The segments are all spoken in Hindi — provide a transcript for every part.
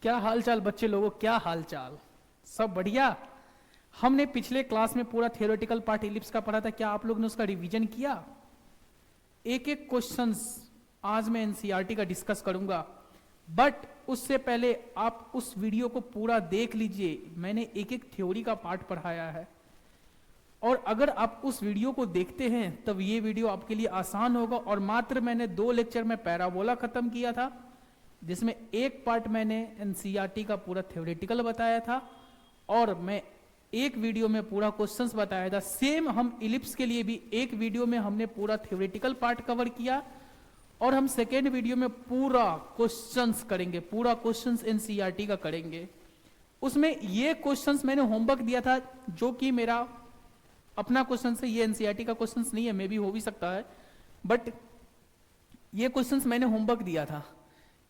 क्या हाल चाल बच्चे लोगों, क्या हाल चाल? सब बढ़िया। हमने पिछले क्लास में पूरा थियोरेटिकल पार्ट इलिप्स का पढ़ा था, क्या आप लोग ने उसका रिवीजन किया? एक एक क्वेश्चंस आज मैं एनसीईआरटी का डिस्कस करूंगा, बट उससे पहले आप उस वीडियो को पूरा देख लीजिए। मैंने एक एक थ्योरी का पार्ट पढ़ाया है, और अगर आप उस वीडियो को देखते हैं तब ये वीडियो आपके लिए आसान होगा। और मात्र मैंने 2 लेक्चर में पैराबोला खत्म किया था, जिसमें एक पार्ट मैंने एनसीईआरटी का पूरा थ्योरेटिकल बताया था, और मैं एक वीडियो में पूरा क्वेश्चंस बताया था। सेम हम इलिप्स के लिए भी एक वीडियो में हमने पूरा थ्योरेटिकल पार्ट कवर किया, और हम सेकेंड वीडियो में पूरा क्वेश्चंस करेंगे, पूरा क्वेश्चंस एनसीईआरटी का करेंगे। उसमें ये क्वेश्चंस मैंने होमवर्क दिया था, जो कि मेरा अपना क्वेश्चन है, ये एनसीईआरटी का क्वेश्चंस नहीं है, मे भी हो भी सकता है, बट ये क्वेश्चंस मैंने होमवर्क दिया था,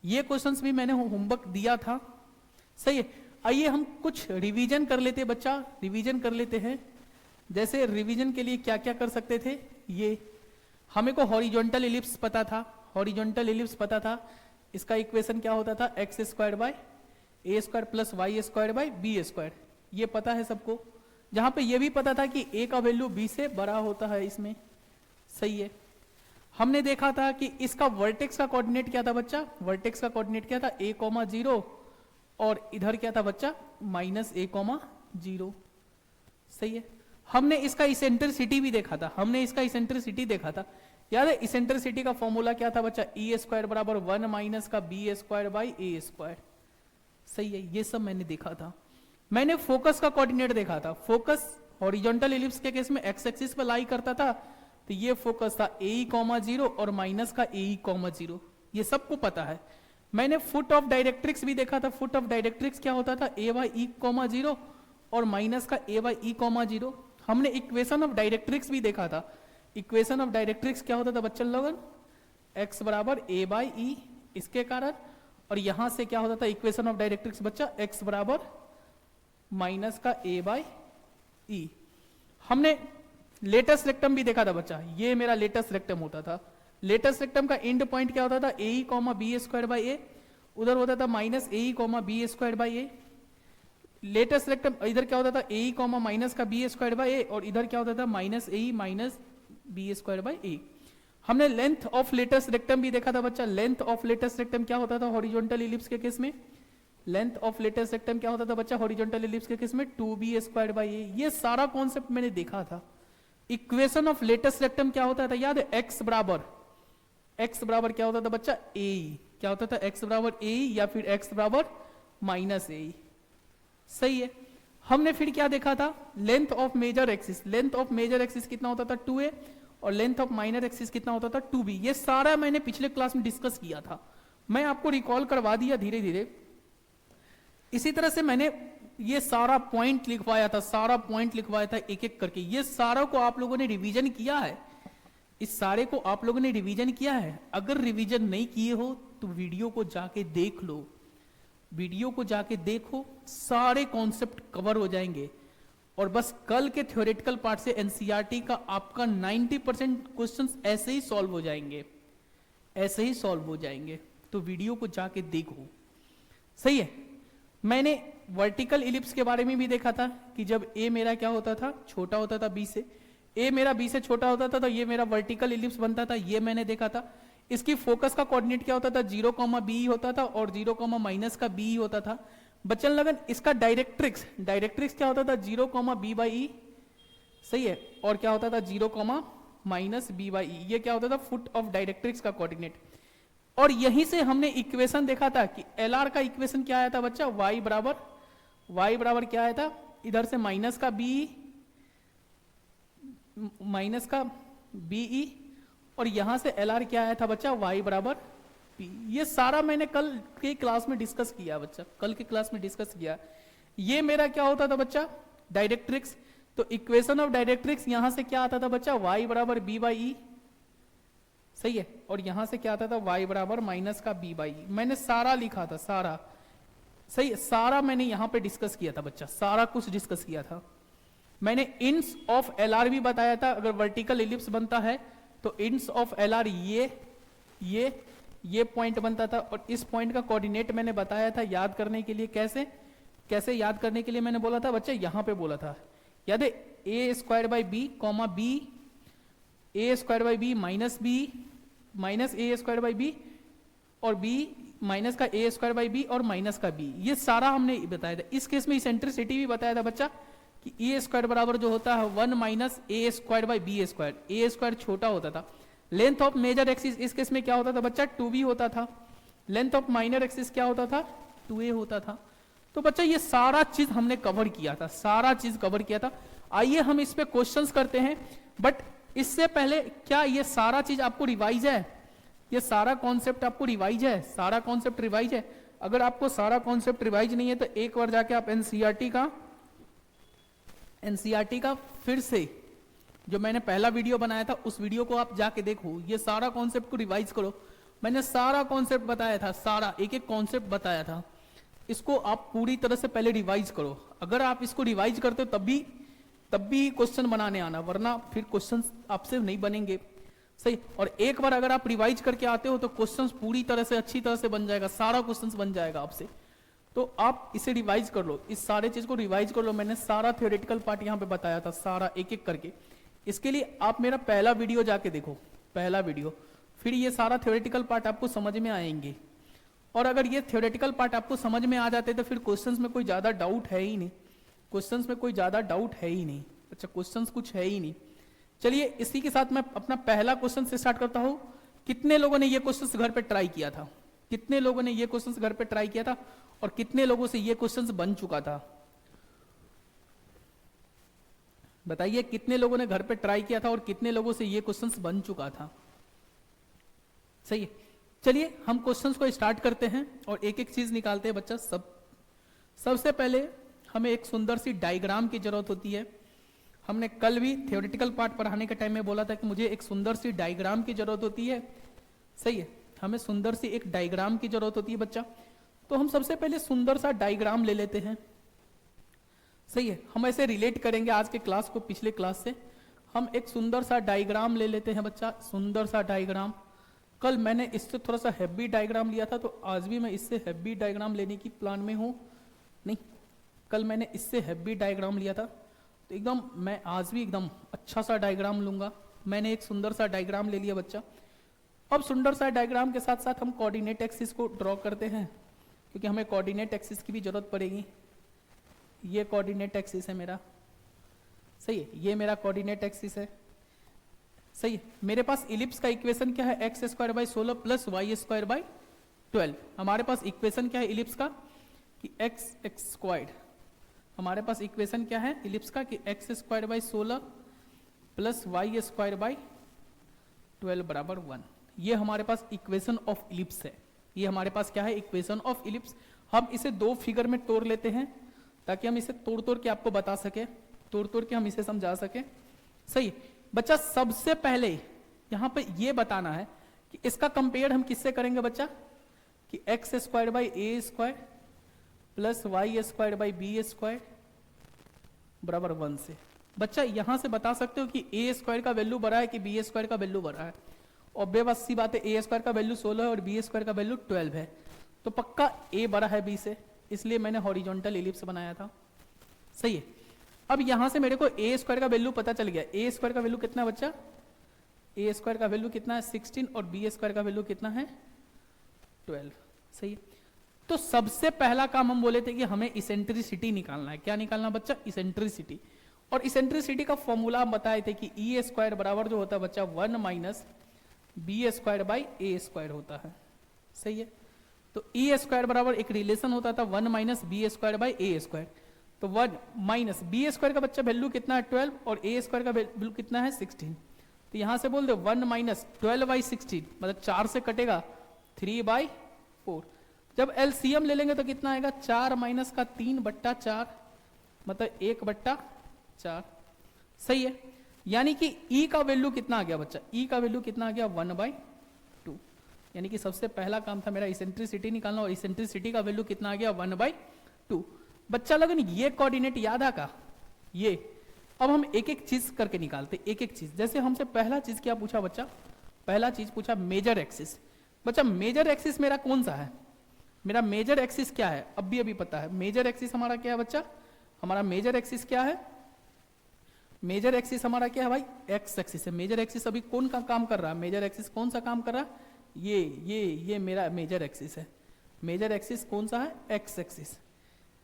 ये क्वेश्चंस भी मैंने होमवर्क दिया था। सही है, आइए हम कुछ रिवीजन कर लेते हैं बच्चा, रिवीजन कर लेते हैं। जैसे रिवीजन के लिए क्या क्या कर सकते थे, ये हमें को हॉरिजॉन्टल इलिप्स पता था, हॉरिजॉन्टल इलिप्स पता था। इसका इक्वेशन क्या होता था, x square by a square plus Y square by b square, ये पता है सबको। जहां पे ये भी पता था कि ए का वैल्यू बी से बड़ा होता है इसमें। सही है, हमने देखा था कि इसका वर्टेक्स का कोऑर्डिनेट क्या था बच्चा, वर्टेक्स का कोऑर्डिनेट क्या था, a, 0, और इधर क्या था बच्चा, -a, 0। सही है, हमने इसका इसेंट्रिसिटी भी देखा था, हमने इसका इसेंट्रिसिटी देखा था। याद है इसेंट्रिसिटी का फॉर्मूला क्या था बच्चा, ई स्क्वायर बराबर 1 माइनस का B square by A square. सही है, ये सब मैंने देखा था। मैंने फोकस का कोऑर्डिनेट देखा था, फोकस हॉरिजॉन्टल इलिप्स के केस में एक्स एक्सिस पर लाई करता था, तो ये फोकस था ए, 0 और माइनस का ए, 0, ये सबको पता है। मैंने फुट ऑफ डायरेक्ट्रिक्स भी देखा था, फुट ऑफ डायरेक्ट्रिक्स क्या होता था, ए बाई ई, 0 और माइनस का ए बाई ई, 0। हमने इक्वेशन ऑफ डायरेक्ट्रिक्स भी देखा था, इक्वेशन ऑफ डायरेक्ट्रिक्स क्या होता था बच्चन लोगन, एक्स बराबर ए बाई ई इसके कारण, और यहां से क्या होता था इक्वेशन ऑफ डायरेक्ट्रिक्स बच्चा, एक्स बराबर माइनस का ए बाई ई। हमने लेटेस्ट रेक्टम भी देखा था बच्चा, ये मेरा लेटेस्ट रेक्टम होता था। लेटेस्ट रेक्टम का एंड पॉइंट क्या होता था, a, b square by a, उधर होता था minus a, b square by a. Latus rectum इधर क्या होता था, ए, माइनस का बी स्क्वायर बाई ए, और इधर क्या होता था minus a minus B square by a. हमने लेंथ ऑफ लेटेस्ट रेक्टम भी देखा था बच्चा, लेंथ ऑफ लेटेस्ट रेक्टम क्या होता था हॉरिजॉन्टल इलिप्स के केस में, लेंथ ऑफ लेटेस्ट रेक्टम क्या होता था बच्चा हॉरिजॉन्टल इलिप्स के केस में, 2b स्क्वायर बाई ए। ये सारा कॉन्सेप्ट मैंने देखा था। इक्वेशन ऑफ लेटेस्ट रेक्टम क्या होता था याद है, एक्स बराबर क्या होता था बच्चा, ए, क्या होता था एक्स बराबर ए, या फिर एक्स बराबर माइनस ए। सही है, हमने फिर क्या देखा था, length of major axis, length of major axis कितना होता था 2a, और लेंथ ऑफ माइनर एक्सिस कितना होता था 2b। ये सारा मैंने पिछले क्लास में डिस्कस किया था, मैं आपको रिकॉल करवा दिया धीरे धीरे। इसी तरह से मैंने ये सारा पॉइंट लिखवाया था, सारा पॉइंट लिखवाया था एक एक करके। ये सारा को आप लोगों ने रिवीजन किया है, इस सारे को आप लोगों ने रिवीजन किया है। अगर रिवीजन नहीं किए हो तो वीडियो को जाके देख लो, वीडियो को जाके देखो, सारे कॉन्सेप्ट कवर हो जाएंगे। और बस कल के थ्योरेटिकल पार्ट से एनसीईआरटी का आपका 90% क्वेश्चंस ऐसे ही सॉल्व हो जाएंगे, ऐसे ही सॉल्व हो जाएंगे। तो वीडियो को जाके देखो। सही है, मैंने वर्टिकल इलिप्स के बारे में भी देखा था कि जब ए मेरा क्या होता था, छोटा होता था बी से, ए मेरा बी से छोटा होता था तो ये मेरा वर्टिकल इलिप्स बनता था, ये मैंने देखा था। इसकी फोकस का कोऑर्डिनेट क्या होता था, 0, बी होता था, और 0, माइनस का बी होता था। बच्चन लगन इसका डायरेक्ट्रिक्स, डायरेक्ट्रिक्स क्या होता था, 0, बी बाई ई। सही है, और क्या होता था 0, माइनस बी बाई ई, ये क्या होता था फुट ऑफ डायरेक्ट्रिक्स का कोऑर्डिनेट। और यहीं से हमने इक्वेशन देखा था कि एल आर का इक्वेशन क्या आया था बच्चा, वाई बराबर क्या आया था, इधर से माइनस का बी ई, और यहां से एल आर क्या आया था बच्चा, वाई बराबर पी। ये सारा मैंने कल के क्लास में डिस्कस किया बच्चा, कल के क्लास में डिस्कस किया। ये मेरा क्या होता था बच्चा, डायरेक्ट्रिक्स। तो इक्वेशन ऑफ डायरेक्ट्रिक्स यहां से क्या आता था बच्चा, वाई बराबर बी बाई ई। सही है, और यहां से क्या आता था, y बराबर माइनस का b बाई। मैंने सारा लिखा था, सारा। सही है, सारा मैंने यहां पे डिस्कस किया था बच्चा, सारा कुछ डिस्कस किया था। मैंने इंस ऑफ एल आर भी बताया था, अगर वर्टिकल इलिप्स बनता है तो इंस ऑफ एल आर ये ये पॉइंट बनता था, और इस पॉइंट का कोऑर्डिनेट मैंने बताया था याद करने के लिए। कैसे कैसे याद करने के लिए मैंने बोला था बच्चे, यहां पे बोला था, याद है, a square by b comma b, A square by b minus A square by b, और बी माइनस का ए स्क्वायर बाई बी और माइनस का बी, ये सारा हमने बताया था। इस केस में इसेंट्रिसिटी भी बताया था बच्चा कि ए स्क्वायर बराबर जो होता है 1 minus A square by B square, A square छोटा होता था। लेंथ ऑफ मेजर एक्सिस इस केस में क्या होता था बच्चा, 2b होता था। लेंथ ऑफ माइनर एक्सिस क्या होता था, 2a होता था। तो बच्चा ये सारा चीज हमने कवर किया था, सारा चीज कवर किया था। आइए हम इस पे क्वेश्चंस करते हैं, बट इससे पहले क्या ये सारा चीज आपको रिवाइज है, ये सारा कॉन्सेप्ट आपको रिवाइज है, सारा कॉन्सेप्ट रिवाइज है। अगर आपको सारा कॉन्सेप्ट रिवाइज नहीं है तो एक बार जाके आप एनसीईआरटी का फिर से जो मैंने पहला वीडियो बनाया था उस वीडियो को आप जाके देखो, ये सारा कॉन्सेप्ट को रिवाइज करो। मैंने सारा कॉन्सेप्ट बताया था, सारा एक एक कॉन्सेप्ट बताया था, इसको आप पूरी तरह से पहले रिवाइज करो। अगर आप इसको रिवाइज करते हो तब भी क्वेश्चन बनाने आना, वरना फिर क्वेश्चन आपसे नहीं बनेंगे। सही, और एक बार अगर आप रिवाइज करके आते हो तो क्वेश्चंस पूरी तरह से अच्छी तरह से बन जाएगा, सारा क्वेश्चंस बन जाएगा आपसे। तो आप इसे रिवाइज कर लो, इस सारे चीज को रिवाइज कर लो। मैंने सारा थ्योरेटिकल पार्ट यहाँ पे बताया था, सारा एक एक करके। इसके लिए आप मेरा पहला वीडियो जाके देखो, पहला वीडियो, फिर ये सारा थ्योरेटिकल पार्ट आपको समझ में आएंगे। और अगर ये थ्योरेटिकल पार्ट आपको समझ में आ जाते तो फिर क्वेश्चंस में कोई ज्यादा डाउट है ही नहीं, क्वेश्चंस में कोई ज्यादा डाउट है ही नहीं। अच्छा, क्वेश्चंस कुछ है ही नहीं। चलिए इसी के साथ मैं अपना पहला क्वेश्चन से स्टार्ट करता हूं। कितने लोगों ने ये क्वेश्चन घर पे ट्राई किया था, कितने लोगों ने ये क्वेश्चन घर पे ट्राई किया था, और कितने लोगों से ये क्वेश्चन बन चुका था, बताइए। कितने लोगों ने घर पे ट्राई किया था और कितने लोगों से ये क्वेश्चन बन चुका था। सही है, चलिए हम क्वेश्चंस को स्टार्ट करते हैं और एक एक चीज निकालते हैं बच्चा। सबसे पहले हमें एक सुंदर सी डायग्राम की जरूरत होती है। हमने कल भी थ्योरेटिकल पार्ट पढ़ाने के टाइम में बोला था कि मुझे एक सुंदर सी डायग्राम की जरूरत होती है। सही है, हमें सुंदर सी एक डायग्राम की जरूरत होती है बच्चा। तो हम सबसे पहले सुंदर सा डायग्राम ले लेते हैं। सही है, हम ऐसे रिलेट करेंगे आज के क्लास को पिछले क्लास से। हम एक सुंदर सा डायग्राम ले लेते हैं बच्चा, सुंदर सा डायग्राम। कल मैंने इससे थोड़ा सा हैवी डायग्राम लिया था, तो आज भी मैं इससे हैवी डायग्राम लेने की प्लान में हूं। नहीं, कल मैंने इससे हैवी डायग्राम लिया था, तो एकदम मैं आज भी एकदम अच्छा सा डायग्राम लूंगा। मैंने एक सुंदर सा डायग्राम ले लिया बच्चा। अब सुंदर सा डायग्राम के साथ साथ हम कोऑर्डिनेट एक्सिस को ड्रॉ करते हैं, क्योंकि हमें कोऑर्डिनेट एक्सिस की भी जरूरत पड़ेगी। ये कोऑर्डिनेट एक्सिस है मेरा, सही है, ये मेरा कोऑर्डिनेट एक्सिस है। सही है, मेरे पास इलिप्स का इक्वेशन क्या है, x square by 16 plus Y square by 12। हमारे पास इक्वेशन क्या है इलिप्स का, कि एक्स स्क्वायर। हमारे पास इक्वेशन क्या है इलिप्स का, कि x square by 16 plus Y square by 12 बराबर 1। ये हमारे पास इक्वेशन ऑफ इलिप्स है। ये हमारे पास क्या है, इक्वेशन ऑफ इलिप्स। हम इसे दो फिगर में तोड़ लेते हैं ताकि हम इसे तोड़ तोड़ के आपको बता सके, तोड़ तोड़ के हम इसे समझा सके। सही बच्चा, सबसे पहले यहां पे ये बताना है कि इसका कंपेयर हम किससे करेंगे बच्चा, कि x square by A square plus Y square by B square बराबर 1 से। बच्चा यहां से बता सकते हो कि ए स्क्वायर का वैल्यू बड़ा है कि बी स्क्वायर का वैल्यू बड़ा है। और बेबस सी बात है, ए स्क्वायर का वैल्यू 16 है और बी स्क्वायर का वैल्यू 12 है, तो पक्का ए बड़ा है बी से, इसलिए मैंने हॉरिजॉन्टल इलिप्स बनाया था। सही है, अब यहां से मेरे को ए स्क्वायर का वैल्यू पता चल गया। ए स्क्वायर का वैल्यू कितना है बच्चा, ए स्क्वायर का वैल्यू कितना है 16, और बी स्क्वायर का वैल्यू कितना है 12। सही है, तो सबसे पहला काम हम बोले थे कि हमें इसेंट्रिसिटी निकालना है। क्या निकालना बच्चा, इसेंट्रिसिटी। और इसेंट्रिसिटी का फॉर्मूला हम बताए थे कि ई स्क्वायर बराबर जो होता है बच्चा 1 minus B square by A square होता है। सही है, तो ई स्क्वायर बराबर एक रिलेशन होता था 1 minus B square by A square. तो 1 माइनस बी स्क्वायर का बच्चा वैल्यू कितना है 12, और ए स्क्वायर का वैल्यू कितना है 16। तो यहां से बोल दो 1 माइनस 12 बाई 16, मतलब 4 से कटेगा 3 बाई 4। जब एलसीएम ले लेंगे तो कितना आएगा, 4 माइनस का 3 बट्टा 4, मतलब 1 बट्टा 4। सही है, यानी कि ई का वैल्यू कितना आ गया बच्चा, ई का वैल्यू कितना आ गया 1/2। यानी कि सबसे पहला काम था मेरा इसेंट्रिसिटी निकालना, और इसेंट्रिसिटी का वैल्यू कितना आ गया 1/2। बच्चा लगन ये कोऑर्डिनेट याद आ का, ये अब हम एक एक चीज करके निकालते, एक एक चीज। जैसे हमसे पहला चीज क्या पूछा बच्चा, पहला चीज पूछा मेजर एक्सिस। बच्चा मेजर एक्सिस मेरा कौन सा है? मेरा मेजर एक्सिस क्या है? अभी पता है मेजर एक्सिस हमारा क्या है बच्चा? हमारा मेजर एक्सिस क्या है? मेजर एक्सिस हमारा क्या है भाई? एक्स एक्सिस है। मेजर एक्सिस अभी कौन का काम कर रहा है? मेजर एक्सिस कौन सा काम कर रहा है? ये मेरा मेजर एक्सिस है। मेजर एक्सिस कौन सा है? X axis.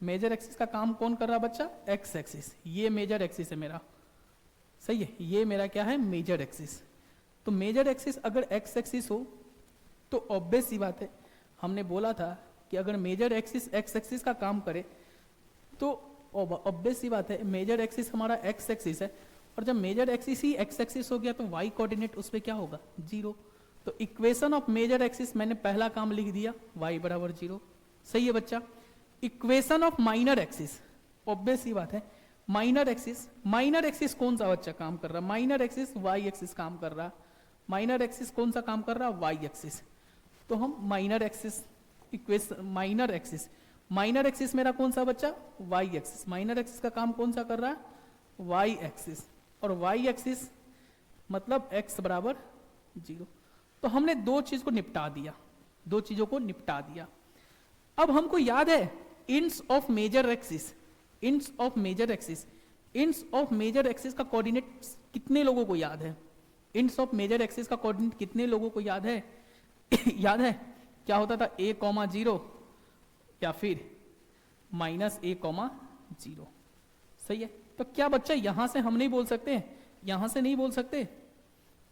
मेजर एक्सिस का काम कौन कर रहा है बच्चा? X axis. ये मेजर एक्सिस है मेरा, सही है। ये मेरा क्या है? Major axis. तो मेजर एक्सिस अगर एक्स एक्सिस हो तो ऑब्वियस सी बात है, हमने बोला था कि अगर मेजर एक्सिस एक्स एक्सिस का काम करे तो ऑब्वियस सी बात है मेजर एक्सिस हमारा एक्स एक्सिस है, और जब मेजर एक्सिस ही एक्स एक्सिस हो गया तो वाई कोऑर्डिनेट उस पर क्या होगा? 0। तो इक्वेशन ऑफ मेजर एक्सिस मैंने पहला काम लिख दिया, y बराबर 0। सही है बच्चा। Equation of minor axis, obvious सी बात है माइनर एक्सिस कौन सा बच्चा काम कर रहा है? माइनर एक्सिस वाई एक्सिस काम कर रहा है। माइनर एक्सिस कौन सा काम कर रहा है? Y axis. तो हम minor axis equation, minor axis मेरा कौन सा बच्चा? Y axis. माइनर एक्सिस का काम कौन सा कर रहा है? Y axis. और वाई एक्सिस मतलब एक्स बराबर 0। तो हमने दो चीज को निपटा दिया, दो चीजों को निपटा दिया। अब हमको याद है ends of major axis, ends of major axis, ends of major axis का कोऑर्डिनेट कितने लोगों को याद है? इंड्स ऑफ मेजर एक्सिस का कोऑर्डिनेट कितने लोगों को याद है? याद है क्या होता था? a,0 या फिर -a,0। सही है। तो क्या बच्चा यहां से हम नहीं बोल सकते, यहां से नहीं बोल सकते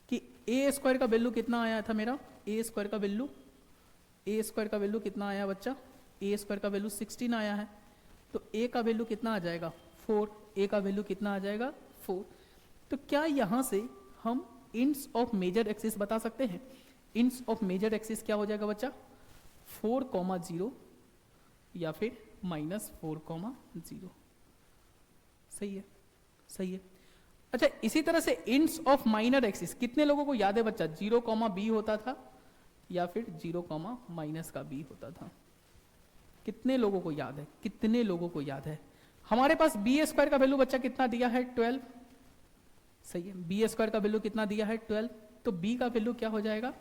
कि ए स्क्वायर का वैल्यू कितना आया था मेरा? ए स्क्वायर का वैल्यू कितना आया बच्चा? ए स्क्वायर का वैल्यू 16 आया है। तो ए का वैल्यू कितना आ जाएगा? 4। ए का वैल्यू कितना आ जाएगा? 4। तो क्या यहां से हम इंड्स ऑफ मेजर एक्सिस बता सकते हैं? इंड्स ऑफ मेजर एक्सिस क्या हो जाएगा बच्चा? 4,0 या फिर -4,0। सही है, सही है। अच्छा, इसी तरह से इंड्स ऑफ माइनर एक्सिस कितने लोगों को याद है बच्चा? 0,b होता था या फिर 0,-b होता था। कितने लोगों को याद है? कितने लोगों को याद है? हमारे पास बी स्क्वायर का वैल्यू बच्चा कितना दिया है? 12। सही है, बी स्क्वायर का वैल्यू कितना दिया है? 12। तो बी का वैल्यू क्या हो जाएगा?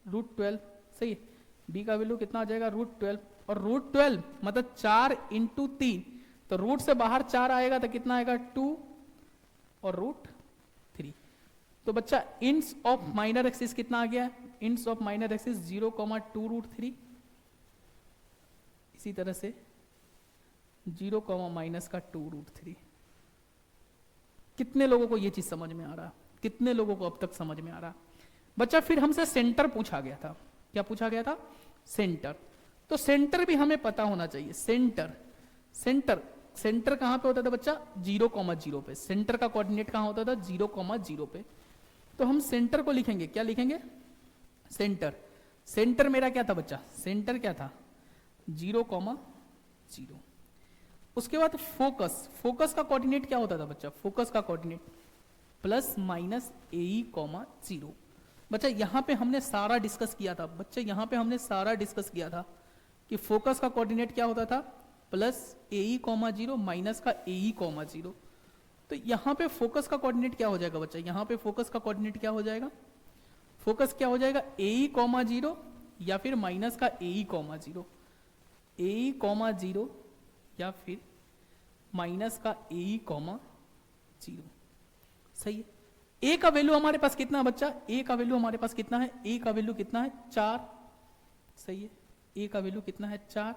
√12। सही है, बी का वैल्यू कितना आ जाएगा? √12। और √12 मतलब 4 × 3, तो रूट से बाहर 4 आएगा तो कितना आएगा? 2 और √3। तो बच्चा इंड्स ऑफ माइनर एक्सिस कितना आ गया? Ends of minor axis 0,2√3। इसी तरह से 0, -2√3। कितने लोगों को यह चीज समझ में आ रहा? कितने लोगों को अब तक समझ में आ रहा? बच्चा फिर हमसे सेंटर पूछा गया था। क्या पूछा गया था? सेंटर। तो सेंटर भी हमें पता होना चाहिए। सेंटर कहां पे होता था बच्चा? 0,0 पे। सेंटर का कोऑर्डिनेट कहां होता था? 0,0 पे। तो हम सेंटर को लिखेंगे, क्या लिखेंगे? सेंटर मेरा क्या था बच्चा? सेंटर क्या था? 0,0। उसके बाद फोकस का कोऑर्डिनेट क्या होता था बच्चा? फोकस का कोऑर्डिनेट +-ae,0। बच्चा यहां पे हमने सारा डिस्कस किया था। बच्चा यहां पे हमने सारा डिस्कस किया था कि फोकस का कोऑर्डिनेट क्या होता था? +ae,0 माइनस का ae,0। तो यहां पे फोकस का कोऑर्डिनेट क्या हो जाएगा बच्चा? यहां पे फोकस का कोऑर्डिनेट क्या हो जाएगा? फोकस क्या हो जाएगा? ae,0 या फिर माइनस का ae,0। ae,0 या फिर माइनस का ae,0। सही है। ए का वैल्यू हमारे पास कितना है बच्चा? ए का वैल्यू हमारे पास कितना है? ए का वैल्यू कितना है? 4। सही है, ए का वैल्यू कितना है? 4।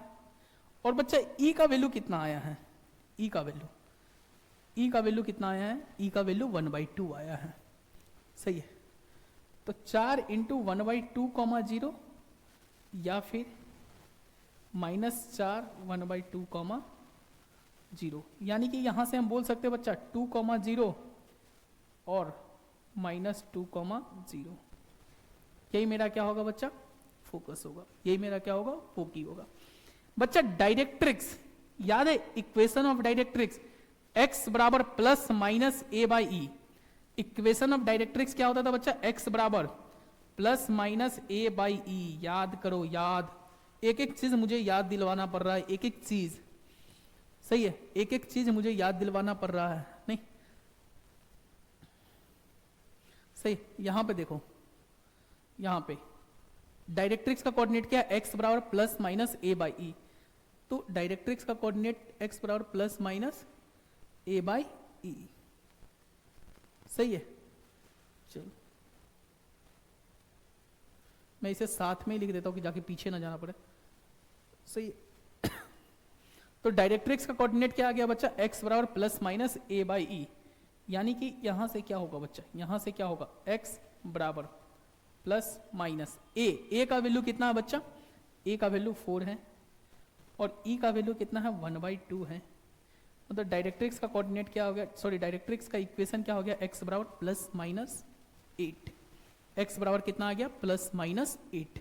और बच्चा ई का वैल्यू कितना आया है? ई का वैल्यू कितना आया है? ई का वैल्यू 1/2 आया है। सही है, तो 4 × 1/2,0 या फिर -4 1/2,0, यानी कि यहां से हम बोल सकते हैं बच्चा 2,0 और -2,0। यही मेरा क्या होगा बच्चा? फोकस होगा। यही मेरा क्या होगा? फोकी होगा। बच्चा डायरेक्ट्रिक्स याद है? इक्वेशन ऑफ डायरेक्ट्रिक्स x बराबर +-a/e। इक्वेशन ऑफ डायरेक्ट्रिक्स क्या होता था बच्चा? x बराबर +-a/e। याद करो, याद। एक एक चीज मुझे याद दिलवाना पड़ रहा है, एक एक चीज। सही है, एक एक चीज मुझे याद दिलवाना पड़ रहा है। नहीं सही, यहां पे देखो, यहां पे डायरेक्ट्रिक्स का कोऑर्डिनेट क्या है, एक्स बराबर plus minus A by e, तो डायरेक्ट्रिक्स का कोऑर्डिनेट एक्स बराबर plus minus A by E, सही है। चलो मैं इसे साथ में ही लिख देता हूं कि जाके पीछे ना जाना पड़े, सही है। तो डायरेक्ट्रिक्स का कोऑर्डिनेट क्या आ गया बच्चा, एक्स बराबर plus minus A by E, यानी कि यहां से क्या होगा बच्चा, यहां से क्या होगा, एक्स बराबर प्लस माइनस ए का वैल्यू कितना है बच्चा, ए का वैल्यू 4 है और ई का वैल्यू कितना है 1/2 है। मतलब डायरेक्ट्रिक्स का कोऑर्डिनेट क्या हो गया, सॉरी डायरेक्ट्रिक्स का इक्वेशन क्या हो गया, एक्स बराबर प्लस माइनस 8, एक्स बराबर कितना आ गया प्लस माइनस 8।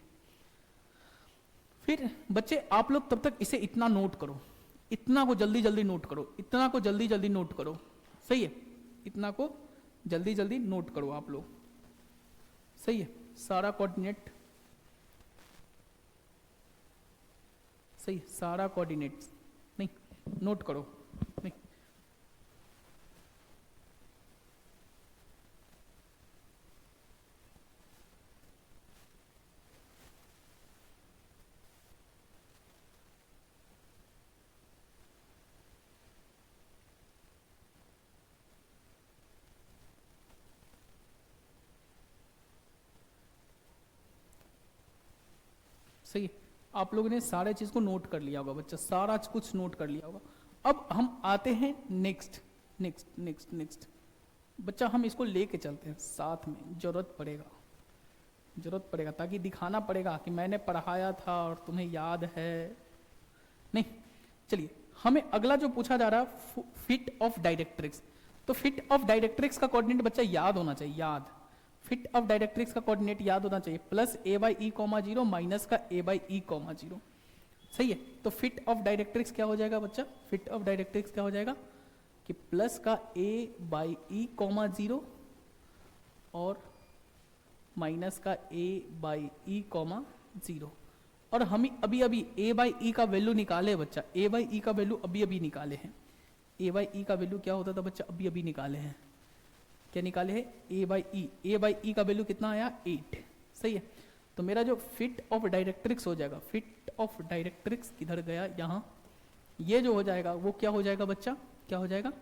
फिर बच्चे आप लोग तब तक इसे इतना नोट करो, इतना को जल्दी जल्दी नोट करो, इतना को जल्दी जल्दी नोट करो, सही है, इतना को जल्दी जल्दी नोट करो आप लोग, सही है। सारा कोऑर्डिनेट, सही है, सारा कोऑर्डिनेट नहीं नोट करो, नहीं सही है। आप लोगों ने सारे चीज को नोट कर लिया होगा बच्चा, सारा कुछ नोट कर लिया होगा। अब हम आते हैं नेक्स्ट नेक्स्ट नेक्स्ट नेक्स्ट बच्चा, हम इसको लेके चलते हैं साथ में, जरूरत पड़ेगा ताकि दिखाना पड़ेगा कि मैंने पढ़ाया था और तुम्हें याद है। नहीं चलिए, हमें अगला जो पूछा जा रहा है फिट ऑफ डायरेक्ट्रिक्स, तो फिट ऑफ डायरेक्ट्रिक्स का कोऑर्डिनेट बच्चा याद होना चाहिए, याद, फिट ऑफ डायरेक्ट्रिक्स का कोऑर्डिनेट याद होना चाहिए, plus A by E comma 0 minus का ए बाई ई कॉमा 0, सही है। तो फिट ऑफ डायरेक्ट्रिक्स क्या हो जाएगा बच्चा, फिट ऑफ डायरेक्ट्रिक्स क्या हो जाएगा कि प्लस का ए बाई ई कॉमा 0 और माइनस का ए बाई ई कॉमा 0। और हम अभी अभी ए बाई ई का वैल्यू निकाले बच्चा, ए बाई ई का वैल्यू अभी अभी निकाले हैं, ए बाई ई का वैल्यू क्या होता था बच्चा, अभी अभी निकाले हैं, क्या निकाले हैं, ए बाई ई का वैल्यू कितना आया 8, सही है। तो मेरा जो फिट ऑफ डायरेक्ट्रिक्स हो जाएगा, फिट ऑफ डायरेक्ट्रिक्स किधर गया, यहाँ, ये जो हो जाएगा वो क्या हो जाएगा बच्चा, क्या हो जाएगा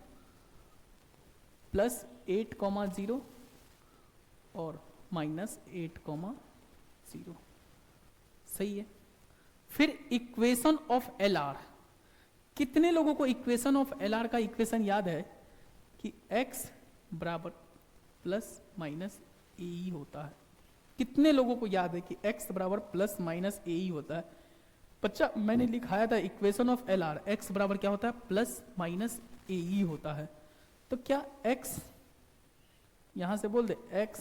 प्लस 8,0 और माइनस 8,0, सही है। फिर इक्वेशन ऑफ एल आर, कितने लोगों को इक्वेशन ऑफ एल आर का इक्वेशन याद है कि x बराबर प्लस माइनस ए ही होता है, कितने लोगों को याद है कि x बराबर प्लस माइनस ए ही होता है बच्चा, मैंने लिखाया था equation of L are, x बराबर क्या होता है प्लस माइनस ए ही होता है। तो क्या x यहां से बोल दे, x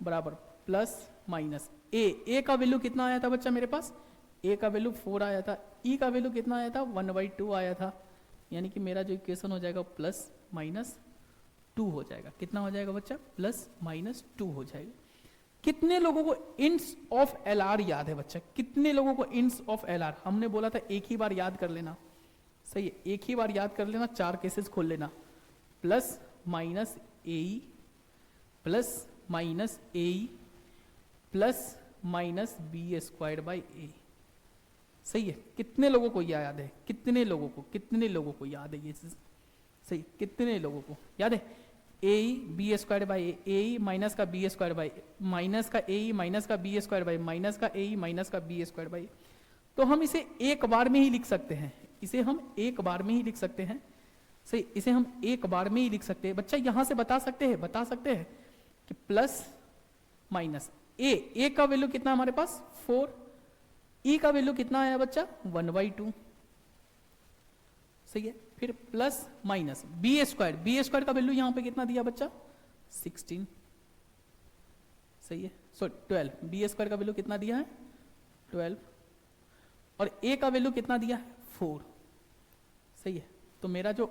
बराबर प्लस माइनस ए का वैल्यू कितना आया था बच्चा मेरे पास, a का वैल्यू 4 आया था, e का वैल्यू कितना आया था 1/2 आया था, यानी कि मेरा जो इक्वेशन हो जाएगा प्लस माइनस 2 हो जाएगा, कितना हो जाएगा बच्चा प्लस माइनस 2 हो जाएगा। कितने लोगों को इंट्स ऑफ एल आर याद है बच्चा, कितने लोगों को इंट्स ऑफ एल आर, हमने बोला था एक ही बार याद कर लेना, सही है, एक ही बार याद कर लेना, 4 केसेस खोल लेना, plus minus a plus minus a plus minus B square by a, सही है। कितने लोगों को याद है, कितने लोगों को याद है ये चीज, सही, कितने लोगों को याद है, a b square by a minus का बी स्क्वायर बाई माइनस का ए माइनस का बी स्क्वायर बाई माइनस का ए माइनस का बी स्क्वायर बाई। तो हम इसे एक बार में ही लिख सकते हैं, इसे हम एक बार में ही लिख सकते हैं, सही, इसे हम एक बार में ही लिख सकते हैं बच्चा। यहां से बता सकते हैं कि प्लस माइनस ए का वैल्यू कितना हमारे पास 4, ई का वैल्यू कितना आया बच्चा 1/2, सही है। फिर प्लस माइनस बी स्क्वायर का वैल्यू यहां पे कितना दिया बच्चा 16, सही है, सो 12, बी स्क्वायर का वैल्यू कितना दिया है 12 और ए का वैल्यू कितना दिया है 4, सही है। तो मेरा जो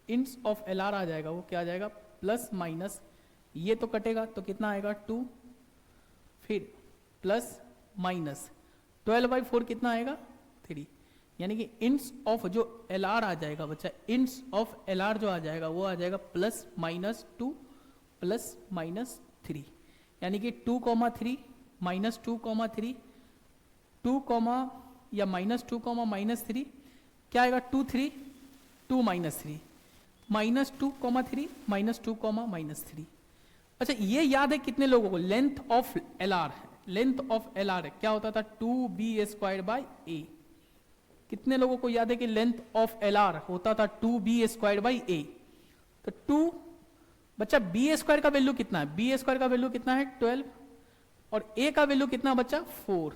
इंट्स ऑफ एल आर आ जाएगा वो क्या आ जाएगा प्लस माइनस, ये तो कटेगा तो कितना आएगा 2, फिर प्लस माइनस 12/4 कितना आएगा 3, यानी कि इंट्स ऑफ जो एल आर आ जाएगा बच्चा, इंट्स ऑफ एल आर जो आ जाएगा वो आ जाएगा प्लस माइनस 2 प्लस माइनस 3, यानी कि 2,3 -2, 2, या -2, -3, क्या आएगा 2, 3, 2, -3, -2, 3, -2, -3। अच्छा ये याद है कितने लोगों को? लेंथ ऑफ एल आर है, लेंथ ऑफ एल आर है, क्या होता था 2b² a। कितने लोगों को याद है कि लेंथ ऑफ एल आर होता था 2b² a? तो 2 बच्चा b² का वैल्यू कितना है? b² का वैल्यू कितना है 12, और a का वैल्यू कितना बच्चा 4।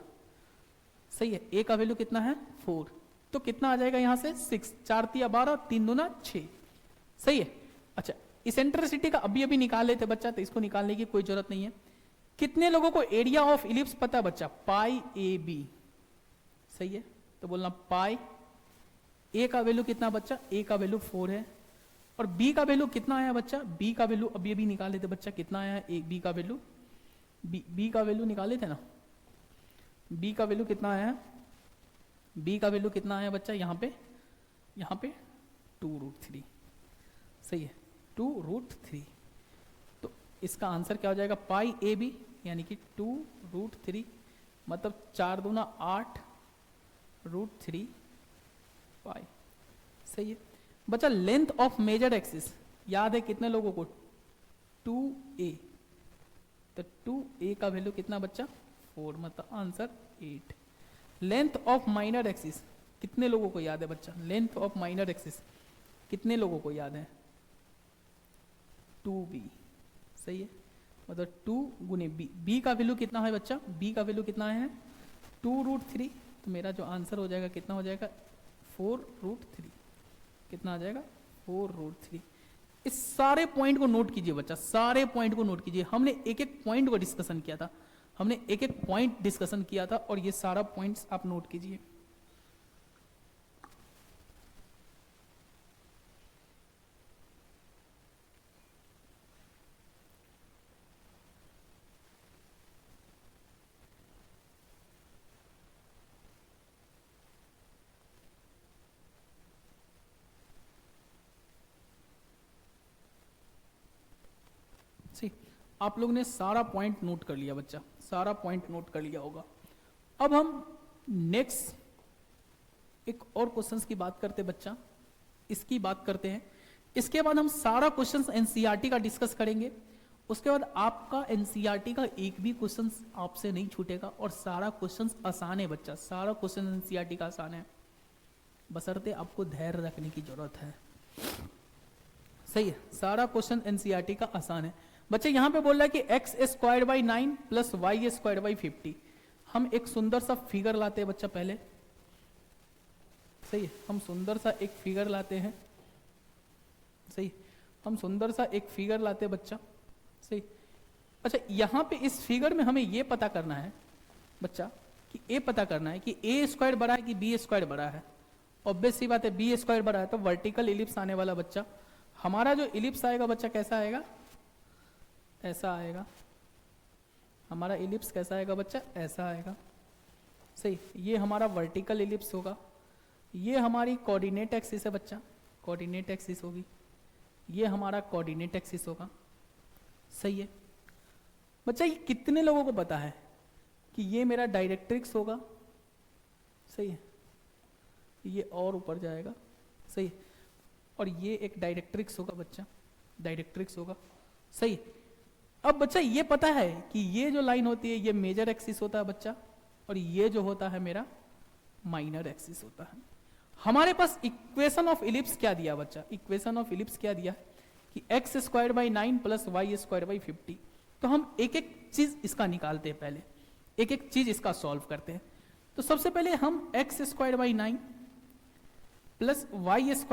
सही है, a का वैल्यू कितना है 4, तो कितना आ जाएगा यहां से 6, 4 तिया 12, 3 दूना 6। सही है। अच्छा इसेंट्रिसिटी का अभी अभी निकाल लेते बच्चा, तो इसको निकालने की कोई जरूरत नहीं है। कितने लोगों को एरिया ऑफ इलिप्स पता है बच्चा? पाई ए बी। सही है, तो बोलना पाई। ए का वैल्यू कितना बच्चा? ए का वैल्यू 4 है, और बी का वैल्यू कितना आया बच्चा? बी का वैल्यू अभी अभी निकाल लेते बच्चा, कितना आया ए बी का वैल्यू? बी का वैल्यू निकाल लेते ना, बी का वैल्यू कितना आया है? बी का वैल्यू कितना आया बच्चा? यहाँ पे 2√3। सही है, 2√3। तो इसका आंसर क्या हो जाएगा? पाई ए बी, यानी कि 2√3, मतलब 4 दूना 8√3 पाई। सही है बच्चा। लेंथ ऑफ मेजर एक्सिस याद है कितने लोगों को? 2a। तो 2a का वैल्यू कितना बच्चा? 4, मतलब answer 8। Length of minor axis कितने लोगों को याद है बच्चा? लेंथ ऑफ माइनर एक्सिस कितने लोगों को याद है? 2b। सही है, मतलब 2 गुने b। b का वैल्यू कितना है बच्चा? b का वैल्यू कितना है 2√3। तो मेरा जो आंसर हो जाएगा कितना हो जाएगा? 4√3। कितना आ जाएगा? 4√3। इस सारे पॉइंट को नोट कीजिए बच्चा, सारे पॉइंट को नोट कीजिए। हमने एक एक पॉइंट को डिस्कशन किया था, हमने एक एक पॉइंट डिस्कशन किया था, और ये सारा पॉइंट्स आप नोट कीजिए। आप लोग ने सारा पॉइंट नोट कर लिया बच्चा, सारा पॉइंट नोट कर लिया होगा। अब हम नेक्स्ट एक और क्वेश्चंस की बात करते बच्चा, इसकी बात करते हैं। इसके बाद हम सारा क्वेश्चंस एनसीईआरटी का डिस्कस करेंगे। उसके बाद आपका एनसीईआरटी का एक भी क्वेश्चन आपसे नहीं छूटेगा, और सारा क्वेश्चन आसान है बच्चा, सारा क्वेश्चन एनसीईआरटी का आसान है, बशर्ते आपको धैर्य रखने की जरूरत है। सही है, सारा क्वेश्चन एनसीईआरटी का आसान है बच्चे। यहां पे बोल रहा है कि x² 9 + y² 50। हम एक सुंदर सा फिगर लाते हैं बच्चा पहले। सही है, हम सुंदर सा एक फिगर लाते हैं। सही, हम सुंदर सा एक फिगर लाते हैं बच्चा। सही। अच्छा यहां पे इस फिगर में हमें यह पता करना है बच्चा, कि ये पता करना है कि a² बड़ा है कि b² बड़ा है। ऑब्वियस सी बात है, b² बड़ा है, तो वर्टिकल इलिप्स आने वाला बच्चा। हमारा जो इलिप्स आएगा बच्चा कैसा आएगा? ऐसा आएगा। हमारा इलिप्स कैसा आएगा बच्चा? ऐसा आएगा। सही, ये हमारा वर्टिकल इलिप्स होगा। ये हमारी कोऑर्डिनेट एक्सिस है बच्चा, कोऑर्डिनेट एक्सिस होगी। ये हमारा कोऑर्डिनेट एक्सिस होगा। सही है बच्चा। ये कितने लोगों को पता है कि ये मेरा डायरेक्ट्रिक्स होगा? सही है, ये और ऊपर जाएगा। सही है, और ये एक डायरेक्ट्रिक्स होगा बच्चा, डायरेक्ट्रिक्स होगा। सही। अब बच्चा ये पता है कि ये जो लाइन होती है ये मेजर एक्सिस होता है बच्चा, और ये जो होता है मेरा माइनर एक्सिस होता है। हमारे पास इक्वेशन ऑफ इलिप्स क्या दिया बच्चा? इक्वेशन ऑफ इलिप्स क्या दिया कि x² 9 + y² 50। तो हम एक एक चीज इसका निकालते हैं, पहले एक एक चीज इसका सॉल्व करते हैं। तो सबसे पहले हम x² 9 + y²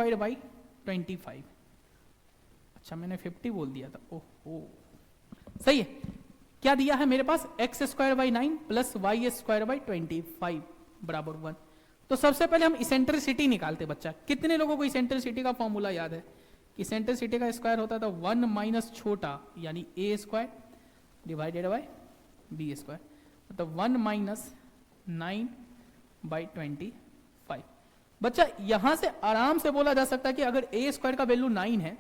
25। अच्छा मैंने 50 बोल दिया था, ओहो। सही है, क्या दिया है मेरे पास? x² 9 + y² 25 बराबर 1। तो सबसे पहले हम इसेंट्रिसिटी निकालते बच्चा। कितने लोगों को इसेंट्रिसिटी का फॉर्मूला याद है? इसेंट्रिसिटी का स्क्वायर होता था 1 माइनस छोटा यानी a² डिवाइडेड बाय b², मतलब 1 माइनस 9/25। बच्चा यहां से आराम से बोला जा सकता है कि अगर a² का वैल्यू 9 है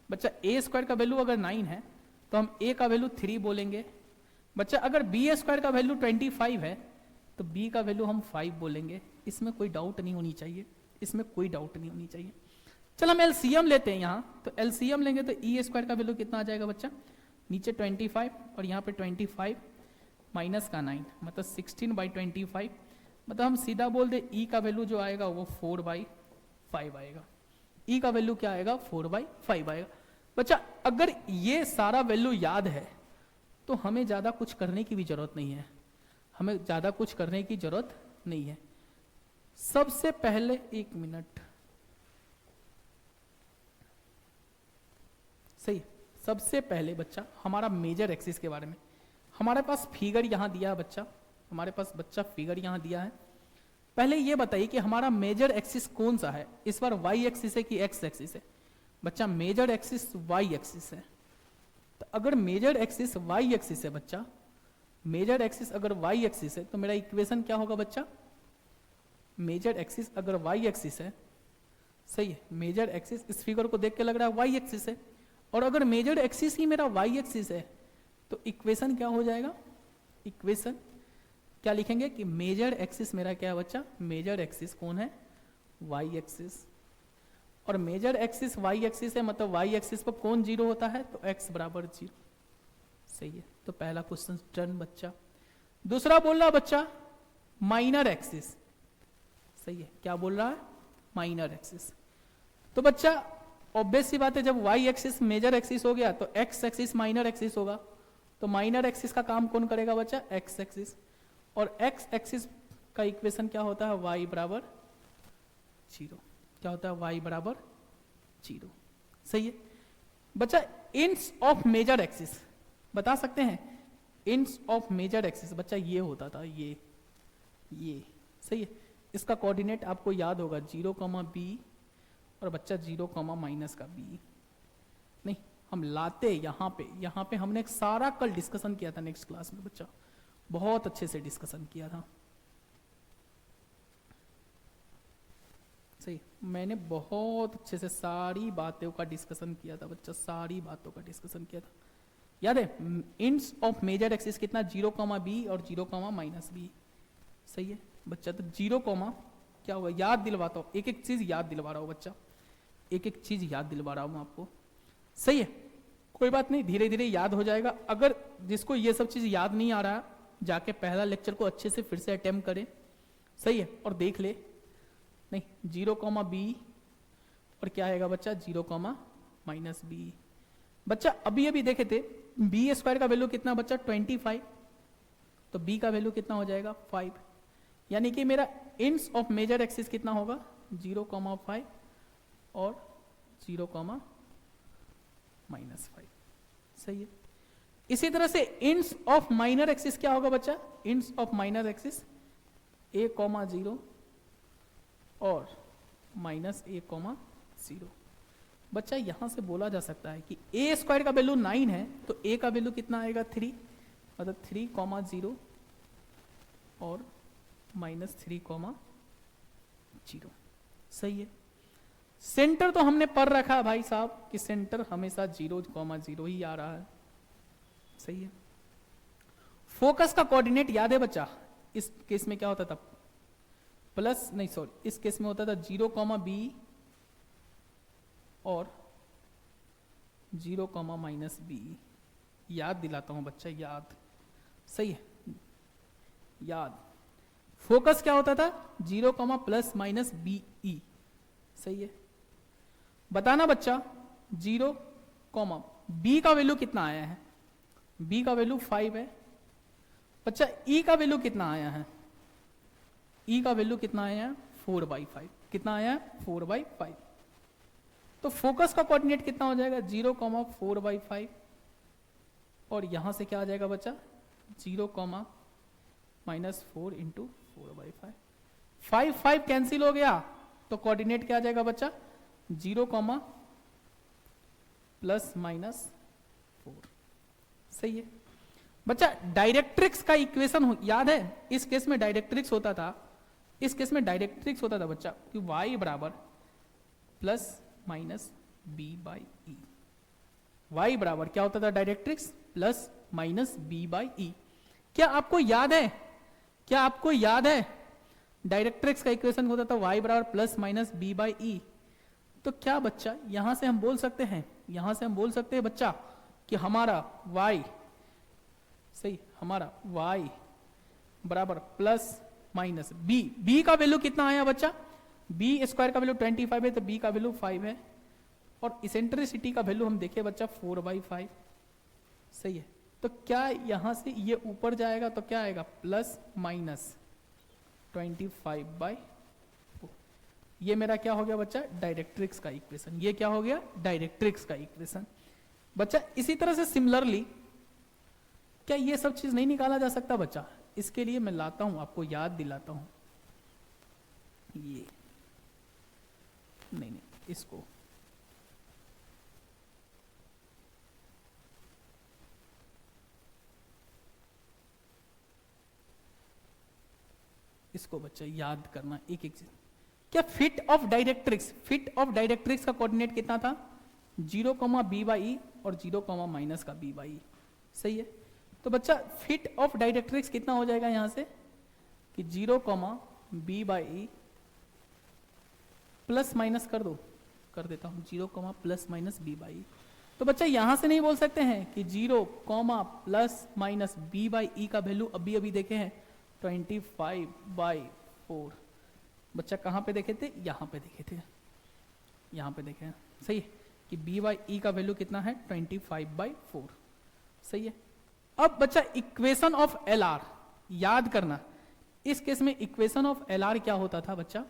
बच्चा, a² का वैल्यू अगर 9 है तो हम a का वैल्यू 3 बोलेंगे, बच्चा अगर बी स्क्वायर का वैल्यू 25 है तो बी का वैल्यू हम 5 बोलेंगे, इसमें कोई डाउट नहीं होनी चाहिए, इसमें कोई डाउट नहीं होनी चाहिए। चल हम एलसीएम लेते हैं यहाँ, तो एलसीएम लेंगे तो ई स्क्वायर का वैल्यू कितना आ जाएगा बच्चा, नीचे 25 और यहाँ पे 25 माइनस का 9 मतलब 16/25, मतलब हम सीधा बोल दे ई का वैल्यू जो आएगा वो 4/5 आएगा। ई का वैल्यू क्या आएगा, 4/5 आएगा। बच्चा अगर ये सारा वैल्यू याद है तो हमें ज़्यादा कुछ करने की भी जरूरत नहीं है, हमें ज़्यादा कुछ करने की जरूरत नहीं है। सबसे पहले एक मिनट, सही, सबसे पहले बच्चा हमारा मेजर एक्सिस के बारे में, हमारे पास फिगर यहां दिया है बच्चा, हमारे पास बच्चा फिगर यहां दिया है। पहले ये बताइए कि हमारा मेजर एक्सिस कौन सा है, इस बार वाई एक्सिस है कि एक्स एक्सिस है। बच्चा मेजर एक्सिस वाई एक्सिस है, तो अगर मेजर एक्सिस वाई एक्सिस है बच्चा, मेजर एक्सिस अगर वाई एक्सिस है तो मेरा इक्वेशन क्या होगा बच्चा, मेजर एक्सिस अगर वाई एक्सिस है, सही है, मेजर एक्सिस इस फिगर को देख के लग रहा है वाई एक्सिस है, और अगर मेजर एक्सिस ही मेरा वाई एक्सिस है तो इक्वेशन क्या हो जाएगा, इक्वेशन क्या लिखेंगे कि मेजर एक्सिस मेरा क्या है बच्चा, मेजर एक्सिस कौन है, वाई एक्सिस, और मेजर एक्सिस वाई एक्सिस है, मतलब वाई एक्सिस पर कौन जीरो होता है, तो एक्स बराबर 0, सही है। तो पहला क्वेश्चन डन बच्चा। दूसरा बोल रहा बच्चा माइनर एक्सिस, सही है, क्या बोल रहा है, माइनर एक्सिस। तो बच्चा ऑब्वियस सी बात है, जब वाई एक्सिस मेजर एक्सिस हो गया तो एक्स एक्सिस माइनर एक्सिस होगा, तो माइनर एक्सिस का काम कौन करेगा बच्चा, एक्स एक्सिस, और एक्स एक्सिस का इक्वेशन क्या होता है, वाई बराबर 0, क्या होता है, वाई बराबर 0, सही है। बच्चा इंस ऑफ मेजर एक्सिस बता सकते हैं, इंस ऑफ मेजर एक्सिस बच्चा ये होता था, ये सही है। इसका कोऑर्डिनेट आपको याद होगा 0, b और बच्चा 0, माइनस का b, नहीं हम लाते यहाँ पे हमने सारा कल डिस्कशन किया था नेक्स्ट क्लास में बच्चा, बहुत अच्छे से डिस्कशन किया था, सही, मैंने बहुत अच्छे से सारी बातों का डिस्कशन किया था बच्चा, सारी बातों का डिस्कशन किया था, याद है। इंस ऑफ मेजर एक्सिस कितना, 0, b और 0, माइनस b, सही है बच्चा। तो 0, क्या होगा, याद दिलवाता हूँ, एक एक चीज याद दिलवा रहा हूँ बच्चा, एक एक चीज याद दिलवा रहा हूँ आपको, सही है, कोई बात नहीं, धीरे धीरे याद हो जाएगा। अगर जिसको ये सब चीज याद नहीं आ रहा जाके पहला लेक्चर को अच्छे से फिर से अटेम्प्ट करे, सही है, और देख ले, नहीं 0, b और क्या आएगा बच्चा, 0, माइनस b। बच्चा अभी अभी देखे थे बी स्क्वायर का वैल्यू कितना बच्चा, 25, तो b का वैल्यू कितना हो जाएगा 5, यानी कि मेरा इंस ऑफ मेजर एक्सिस कितना होगा 0, 5 और 0, माइनस 5, सही है। इसी तरह से इंस ऑफ माइनर एक्सिस क्या होगा बच्चा, इंस ऑफ माइनर एक्सिस a, 0 और माइनस a, 0। बच्चा यहां से बोला जा सकता है कि a स्क्वायर का वैल्यू 9 है तो a का वैल्यू कितना आएगा 3, मतलब 3, 0 और माइनस 3, 0, सही है। सेंटर तो हमने पढ़ रखा है भाई साहब कि सेंटर हमेशा 0, 0 ही आ रहा है, सही है। फोकस का कोऑर्डिनेट याद है बच्चा, इस केस में क्या होता था, प्लस नहीं सॉरी, इस केस में होता था 0, b और 0, माइनस b, याद दिलाता हूं बच्चा, याद, सही है, याद। फोकस क्या होता था 0, प्लस माइनस बी ई, सही है। बताना बच्चा 0, b का वैल्यू कितना आया है, b का वैल्यू 5 है बच्चा, e का वैल्यू कितना आया है, e का वैल्यू कितना आया है 4/5, कितना आया है 4/5, तो फोकस का कोऑर्डिनेट कितना हो जाएगा 0, 4/5 और यहां से क्या आ जाएगा बच्चा 0, माइनस 4 इंटू 4/5, 5 कैंसिल हो गया तो कोऑर्डिनेट क्या आ जाएगा बच्चा 0, प्लस माइनस 4, सही है बच्चा। डायरेक्ट्रिक्स का इक्वेशन याद है, इस केस में डायरेक्ट्रिक्स होता था, इस केस में डायरेक्ट्रिक्स होता था बच्चा कि y बराबर plus minus b by e, y बराबर क्या होता था directrix, plus minus b by e. क्या आपको याद है, क्या आपको याद है डायरेक्ट्रिक्स का इक्वेशन होता था y बराबर plus minus b by e. तो क्या बच्चा यहां से हम बोल सकते हैं, यहां से हम बोल सकते हैं बच्चा कि हमारा y सही, हमारा y बराबर प्लस माइनस बी, बी का वैल्यू कितना आया बच्चा, बी स्क्वायर का वैल्यू 25 है तो बी का वैल्यू 5 है, और इसेंट्रिसिटी का वैल्यू हम देखे बच्चा 4/5। सही है, तो क्या यहां से ये ऊपर जाएगा तो क्या आएगा प्लस माइनस 25/4। ये मेरा क्या हो गया बच्चा, डायरेक्ट्रिक्स का इक्वेशन। ये क्या हो गया, डायरेक्ट्रिक्स का इक्वेशन। बच्चा इसी तरह से सिमिलरली क्या ये सब चीज नहीं निकाला जा सकता बच्चा, इसके लिए मैं लाता हूं, आपको याद दिलाता हूं, ये नहीं इसको इसको बच्चा याद करना एक एक चीज। क्या fit of directrix, fit of directrix का कोऑर्डिनेट कितना था 0, बी बाई ई और 0, माइनस का बी बाई ई। सही है, तो बच्चा फिट ऑफ डायरेक्ट्रिक्स कितना हो जाएगा यहां से कि 0, b by e plus minus कर दो, कर देता हूं 0, plus minus b by e. तो बच्चा यहां से नहीं बोल सकते हैं कि 0, प्लस माइनस बी बाई ई का वैल्यू अभी अभी देखे हैं 25/4। बच्चा कहां पे देखे थे, यहां पे देखे थे, यहां पे देखे हैं। सही है कि बी बाई ई का वैल्यू कितना है 25/4। सही है, अब बच्चा इक्वेशन ऑफ एल आर याद करना। इस केस में इक्वेशन ऑफ एल आर क्या होता था बच्चा,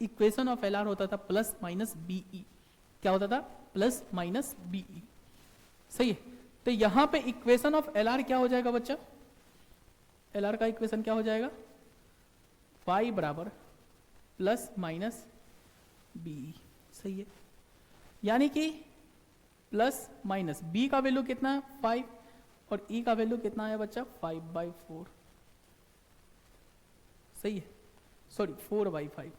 इक्वेशन ऑफ एल आर होता था प्लस माइनस बीई। क्या होता था, प्लस माइनस बीई। सही है, तो यहां पे इक्वेशन ऑफ एल आर क्या हो जाएगा बच्चा, एल आर का इक्वेशन क्या हो जाएगा, y बराबर प्लस माइनस बी। सही है, यानी कि प्लस माइनस बी का वैल्यू कितना है 5 और ई का वैल्यू कितना है बच्चा 5/4। सही है, सॉरी 4/5।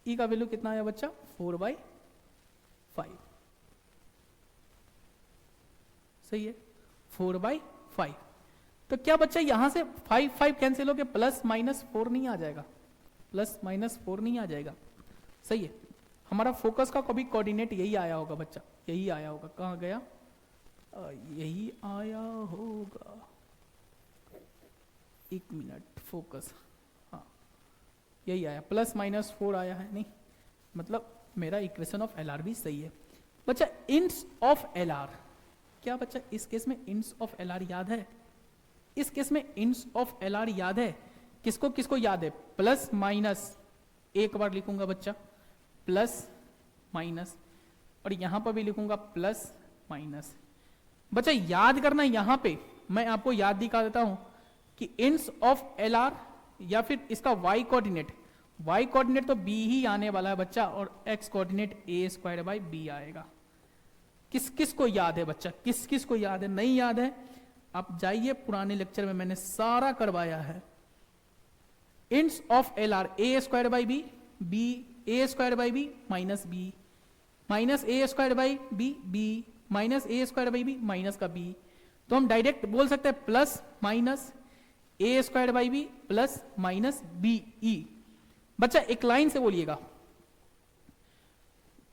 ई का वैल्यू कितना है बच्चा 4/5। सही है, 4/5। तो क्या बच्चा यहां से 5 कैंसिल हो के प्लस माइनस 4 नहीं आ जाएगा, प्लस माइनस 4 नहीं आ जाएगा। सही है, हमारा फोकस का कभी कोऑर्डिनेट यही आया होगा बच्चा, यही आया होगा। कहां गया, यही आया होगा, एक मिनट, फोकस, हाँ यही आया, प्लस माइनस 4 आया है। नहीं मतलब मेरा इक्वेशन ऑफ एल आर भी सही है बच्चा। इंट्स ऑफ एल आर, क्या बच्चा इस केस में इंट्स ऑफ एल आर याद है, इस केस में इंट्स ऑफ एल आर याद है, किसको किसको याद है, प्लस माइनस, एक बार लिखूंगा बच्चा प्लस माइनस, और यहां पर भी लिखूंगा प्लस माइनस। बच्चा याद करना, यहां पे मैं आपको याद दिखा देता हूं कि इंट्स ऑफ एल आर या फिर इसका वाई कोऑर्डिनेट, वाई कोऑर्डिनेट तो बी ही आने वाला है बच्चा, और एक्स कोऑर्डिनेट a²/b आएगा। किस किस को याद है बच्चा, किस किस को याद है, नहीं याद है आप जाइए पुराने लेक्चर में मैंने सारा करवाया है। Ends of L R a²/b, b a²/b minus b, minus a²/b b, minus a²/b minus का b। तो हम डायरेक्ट बोल सकते हैं plus minus a²/b plus minus be। बच्चा एक लाइन से बोलिएगा,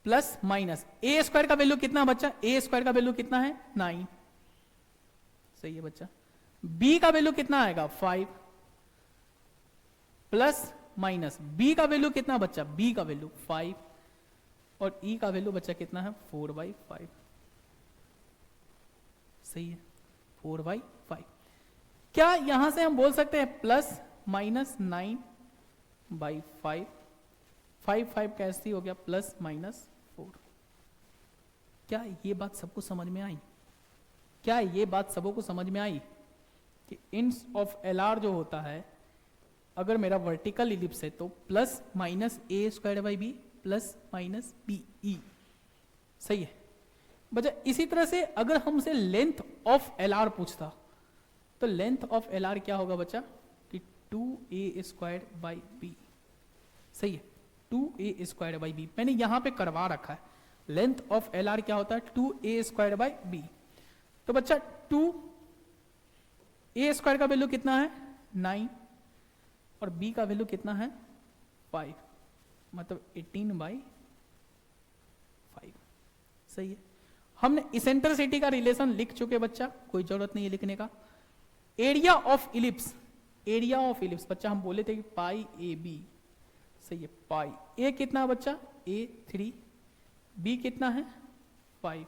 प्लस माइनस a² का वैल्यू कितना बच्चा, a² का वैल्यू कितना है 9। सही है बच्चा, b का वैल्यू कितना आएगा 5, प्लस माइनस b का वैल्यू कितना बच्चा, b का वैल्यू 5, और e का वैल्यू बच्चा कितना है 4/5। सही है, 4/5। क्या यहां से हम बोल सकते हैं प्लस माइनस 9/5, 5 कैसे हो गया प्लस माइनस 4। क्या ये बात सबको समझ में आई, क्या ये बात सबों को समझ में आई कि इंट्स ऑफ एल आर जो होता है, अगर मेरा वर्टिकल इलिप्स है तो plus minus a²/b plus minus be। सही है बच्चा। इसी तरह से अगर हमसे लेंथ ऑफ एल आर पूछता तो लेंथ ऑफ एल आर क्या होगा बच्चा कि 2a²/b। सही है, 2a²/b मैंने यहां पे करवा रखा है लेंथ ऑफ एल आर क्या होता है 2a² बाई बी। तो बच्चा 2a² का वैल्यू कितना है 9 और b का वैल्यू कितना है 5, मतलब 18/5। सही है, हमने इसेंट्रिसिटी का रिलेशन लिख चुके बच्चा, कोई जरूरत नहीं है लिखने का। Area of ellipse, area of ellipse बच्चा हम बोले थे कि पाई ए बी। सही है, पाई ए कितना बच्चा a3, b कितना है 5।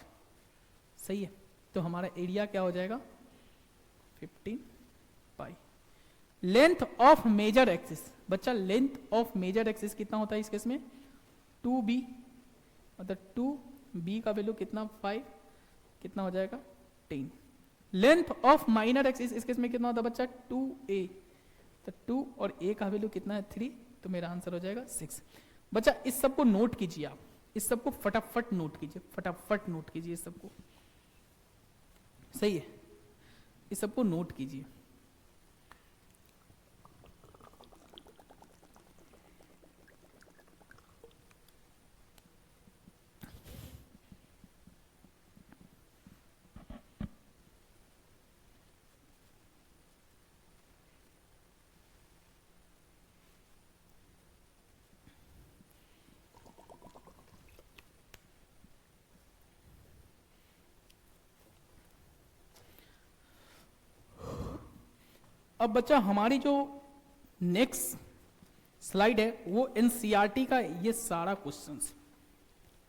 सही है, तो हमारा एरिया क्या हो जाएगा 15 पाई। लेंथ ऑफ मेजर एक्सिस बच्चा, लेंथ ऑफ मेजर एक्सिस कितना होता है इस केस में 2b, मतलब 2b का वैल्यू कितना 5, कितना हो जाएगा 10। लेंथ ऑफ माइनर एक्सिस इस केस में कितना होता है बच्चा 2a, तो 2 और a का वैल्यू कितना है 3, तो मेरा आंसर हो जाएगा 6। बच्चा इस सबको नोट कीजिए, आप इस सबको फटाफट नोट कीजिए, फटाफट नोट कीजिए इस सबको। सही है, इस सबको नोट कीजिए। अब बच्चा हमारी जो नेक्स्ट स्लाइड है वो एनसीईआरटी का ये सारा क्वेश्चंस,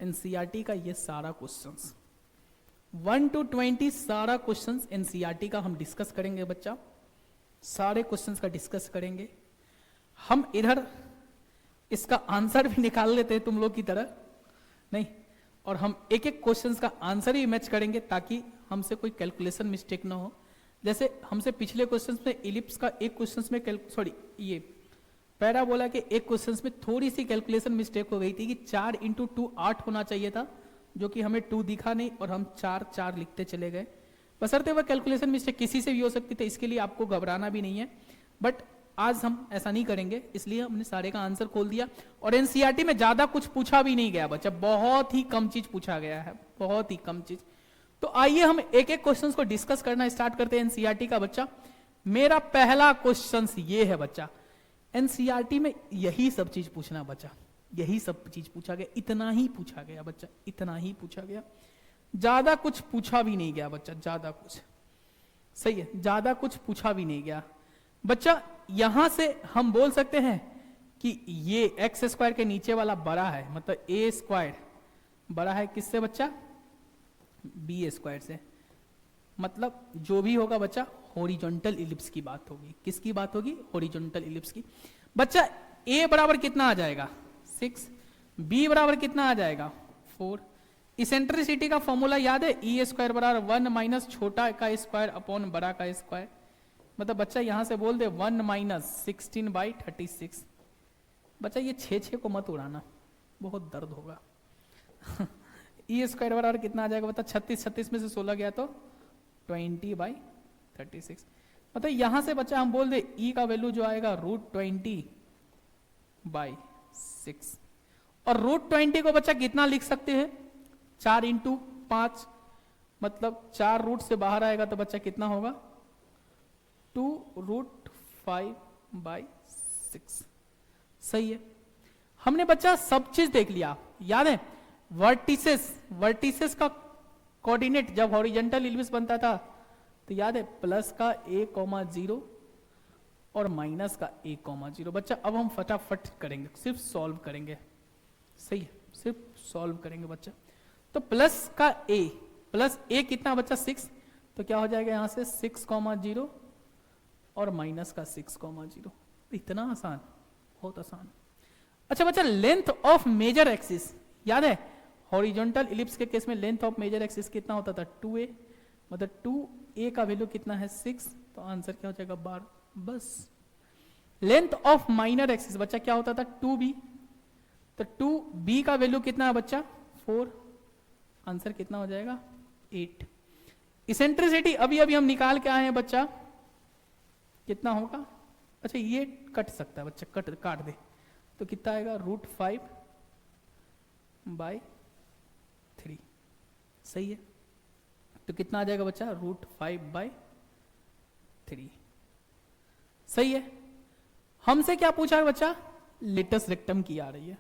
एनसीईआरटी का ये सारा क्वेश्चंस 1 to 20 सारा क्वेश्चंस एनसीईआरटी का हम डिस्कस करेंगे बच्चा, सारे क्वेश्चंस का डिस्कस करेंगे। हम इधर इसका आंसर भी निकाल लेते हैं तुम लोग की तरह नहीं, और हम एक एक क्वेश्चंस का आंसर ही मैच करेंगे ताकि हमसे कोई कैलकुलेशन मिस्टेक ना हो। जैसे हमसे पिछले क्वेश्चंस में इलिप्स का एक क्वेश्चंस में ये पैरा बोला कि एक क्वेश्चंस में थोड़ी सी कैलकुलेशन मिस्टेक हो गई थी कि 4 × 2 8 होना चाहिए था, जो कि हमें 2 दिखा नहीं और हम 4 लिखते चले गए। बशर्ते वह कैलकुलेशन मिस्टेक किसी से भी हो सकती थी, इसके लिए आपको घबराना भी नहीं है। बट आज हम ऐसा नहीं करेंगे, इसलिए हमने सारे का आंसर खोल दिया। और एनसीईआरटी में ज्यादा कुछ पूछा भी नहीं गया बच्चा, बहुत ही कम चीज पूछा गया है, बहुत ही कम चीज। तो आइए हम एक एक क्वेश्चन को डिस्कस करना स्टार्ट करते हैं एनसीईआरटी का बच्चा। मेरा पहला क्वेश्चन ये है बच्चा, एनसीईआरटी में यही सब चीज पूछना बच्चा, यही सब चीज पूछा गया, इतना ही पूछा गया बच्चा, इतना ही पूछा गया, ज्यादा कुछ पूछा भी नहीं गया बच्चा, ज्यादा कुछ। सही है, ज्यादा कुछ पूछा भी नहीं गया बच्चा। यहां से हम बोल सकते हैं कि ये x² के नीचे वाला बड़ा है, मतलब a² बड़ा है किससे बच्चा b² से, मतलब जो भी होगा बच्चा हॉरिजॉन्टल इलिप्स की बात होगी। किसकी बात होगी हॉरिजॉन्टल इलिप्स की। बच्चा a बराबर कितना आ जाएगा 6, b बराबर कितना आ जाएगा 4। इसेंट्रिसिटी का फॉर्मूला याद है, e² बराबर 1 माइनस छोटा का स्क्वायर अपॉन बड़ा का स्क्वायर। मतलब बच्चा यहां से बोल दे 1 माइनस 16/36। बच्चा ये 6 को मत उड़ाना, बहुत दर्द होगा। e² बराबर कितना आ जाएगा बता 36 में से 16 गया तो 20/36। मतलब यहां से बच्चा हम बोल दे e का वैल्यू जो आएगा √20/6। और √20 को बच्चा कितना लिख सकते हैं 4 × 5, मतलब 4 रूट से बाहर आएगा तो बच्चा कितना होगा 2√5/6। सही है, हमने बच्चा सब चीज देख लिया। याद है वर्टिसेस का कोऑर्डिनेट जब हॉरिजॉन्टल इलिप्स बनता था तो याद है प्लस का a,0 और माइनस का a,0। बच्चा अब हम फटाफट करेंगे, सिर्फ सॉल्व करेंगे। सही है, सिर्फ सॉल्व करेंगे बच्चा। तो प्लस a कितना बच्चा 6, तो क्या हो जाएगा यहां से 6,0 और माइनस का 6,0। इतना आसान, बहुत आसान। अच्छा बच्चा लेंथ ऑफ मेजर एक्सिस याद है, हॉरिजॉन्टल इलिप्स के केस में लेंथ ऑफ मेजर एक्सिस कितना होता था 2a, मतलब 2a का वैल्यू कितना है 6, तो आंसर क्या हो जाएगा 12 बस। लेंथ ऑफ माइनर एक्सिस बच्चा क्या होता था 2b, तो 2b का वैल्यू कितना है बच्चा 4, आंसर कितना हो जाएगा 8। इसेंट्रिसिटी अभी हम निकाल के आए हैं बच्चा, कितना होगा। अच्छा ये कट सकता है बच्चा, काट दे तो कितना आएगा √5/, सही है, तो कितना आ जाएगा बच्चा, √5/3। सही है। हमसे क्या पूछा है बच्चा, लेटस रेक्टम की आ रही है।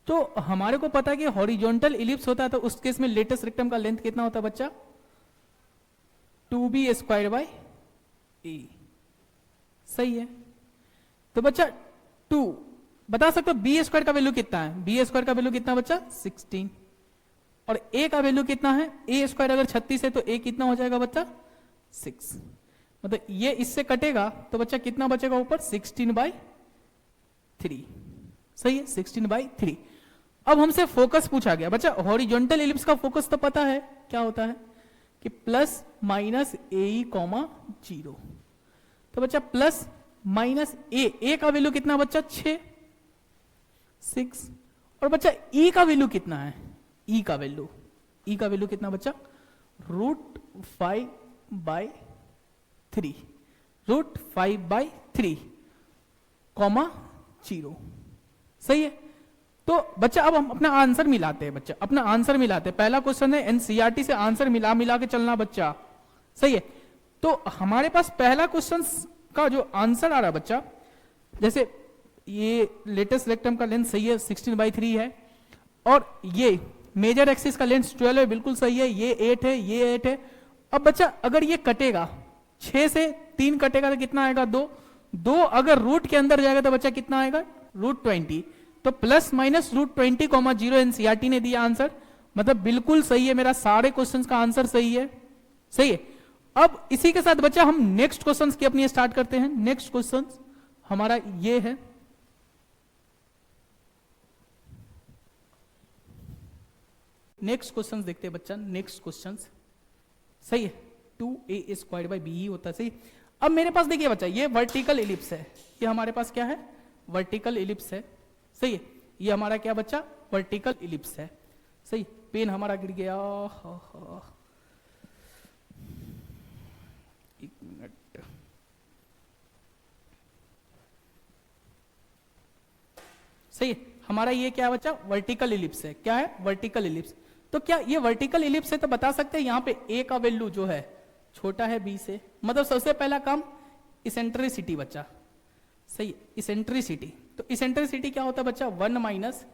तो हमारे को पता है कि हॉरिजॉन्टल इलिप्स होता है, तो उस केस में लेटस रेक्टम का लेंथ कितना होता है बच्चा, 2b²/a। सही है। तो बच्चा 2 बता सकते हो b² का वैल्यू कितना है, b² का वैल्यू कितना बच्चा 16, और a का वैल्यू कितना है, a² अगर 36 है तो a कितना हो जाएगा बच्चा 6। मतलब ये इससे कटेगा तो बच्चा कितना बचेगा ऊपर, 16/3। सही है, 16/3। अब हमसे फोकस पूछा गया बच्चा, हॉरिजॉन्टल इलिप्स का फोकस तो पता है क्या होता है कि +-ae, 0। तो बच्चा +-a का वैल्यू कितना बच्चा 6, और बच्चा e का वैल्यू कितना है, e का वैल्यू कितना बच्चा, √5/3, √5/3, 0। सही है। तो बच्चा अब हम अपना आंसर मिलाते हैं, बच्चा अपना आंसर मिलाते हैं। पहला क्वेश्चन है एनसीईआरटी से आंसर मिला के चलना बच्चा। सही है। तो हमारे पास पहला क्वेश्चन का जो आंसर आ रहा है बच्चा, जैसे ये लेटेस्ट रेक्टम का लेंथ सही है 16/3 है, और ये मेजर एक्सिस का लेंथ 12 है, बिल्कुल सही है, ये 8 है, ये 8 है। अब बच्चा अगर ये कटेगा, 6 से 3 कटेगा तो कितना आएगा, 2 अगर रूट के अंदर जाएगा तो बच्चा कितना आएगा, √20। तो +-√20, 0 एनसीईआरटी ने दिया आंसर, मतलब बिल्कुल सही है, मेरा सारे क्वेश्चंस का आंसर सही है। सही है। अब इसी के साथ बच्चा हम नेक्स्ट क्वेश्चंस की अपनी स्टार्ट करते हैं। नेक्स्ट क्वेश्चन हमारा ये है, नेक्स्ट क्वेश्चन देखते हैं बच्चा। नेक्स्ट क्वेश्चन सही है, 2a² ही होता है। सही। अब मेरे पास देखिए बच्चा, ये वर्टिकल इलिप्स है, ये हमारे पास क्या है, वर्टिकल इलिप्स है। सही है। ये हमारा क्या बच्चा, वर्टिकल इलिप्स है। सही। पेन हमारा गिर गया, एक मिनट। सही है। हमारा ये क्या है बच्चा, वर्टिकल इलिप्स है। क्या है, वर्टिकल इलिप्स। तो क्या ये वर्टिकल इलिप्स है, तो बता सकते हैं यहाँ पे a का वैल्यू जो है छोटा है b से। मतलब सबसे पहला काम इसेंट्रिसिटी बच्चा। सही, इसेंट्रिसिटी। तो इसेंट्रिसिटी क्या होता है बच्चा, 1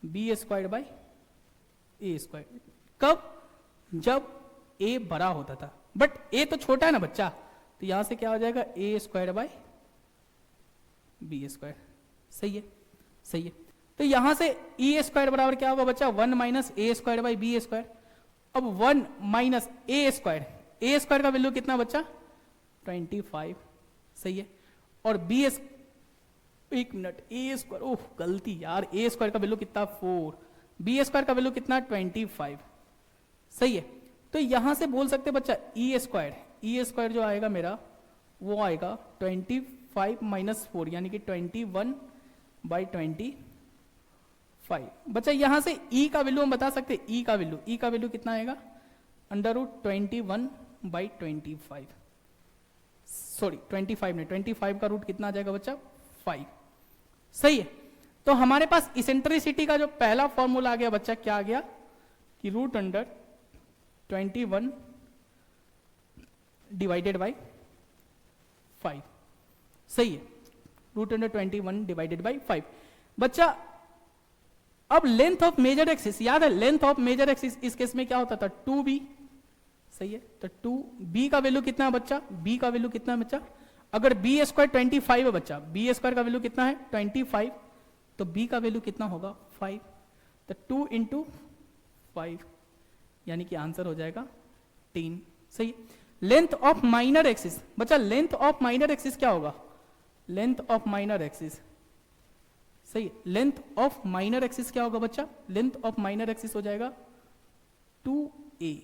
- b²/a²। कब, जब a बड़ा होता था, बट a तो छोटा है ना बच्चा, तो यहां से क्या हो जाएगा, a²/b²। सही है, सही है। तो यहां से e² बराबर क्या होगा बच्चा, 1 - a²/b²। अब 1 - a² का वैल्यू कितना बच्चा, 25। सही है। और एक मिनट, a², ओह गलती यार, a² का वैल्यू कितना 4, b² का वैल्यू कितना 25। सही है। तो यहां से बोल सकते बच्चा e² जो आएगा मेरा, वो आएगा 25 - 4 यानी कि 21/25। बच्चा यहां से e का वैल्यू हम बता सकते हैं, e का वैल्यू कितना आएगा, √21/25। सॉरी 25 नहीं, 25 का रूट कितना आ जाएगा बच्चा, 5। सही है। तो हमारे पास इसेंट्रिसिटी का जो पहला फॉर्मूला आ गया बच्चा, क्या आ गया कि √21/5। सही है, √21/5। बच्चा अब लेंथ ऑफ मेजर एक्सिस, याद है लेंथ ऑफ मेजर एक्सिस इस केस में क्या होता था, 2b। सही है। तो 2b का वैल्यू कितना है बच्चा, b का वैल्यू कितना है बच्चा, अगर b² 25 है बच्चा, b² का वैल्यू कितना है 25, तो b का वैल्यू कितना होगा 5। तो 2 × 5 यानी कि आंसर हो जाएगा 10। सही। लेंथ ऑफ माइनर एक्सिस बच्चा, लेंथ ऑफ माइनर एक्सिस क्या होगा, लेंथ ऑफ माइनर एक्सिस। सही। लेंथ ऑफ माइनर एक्सिस क्या होगा बच्चा, लेंथ ऑफ माइनर एक्सिस हो जाएगा 2a।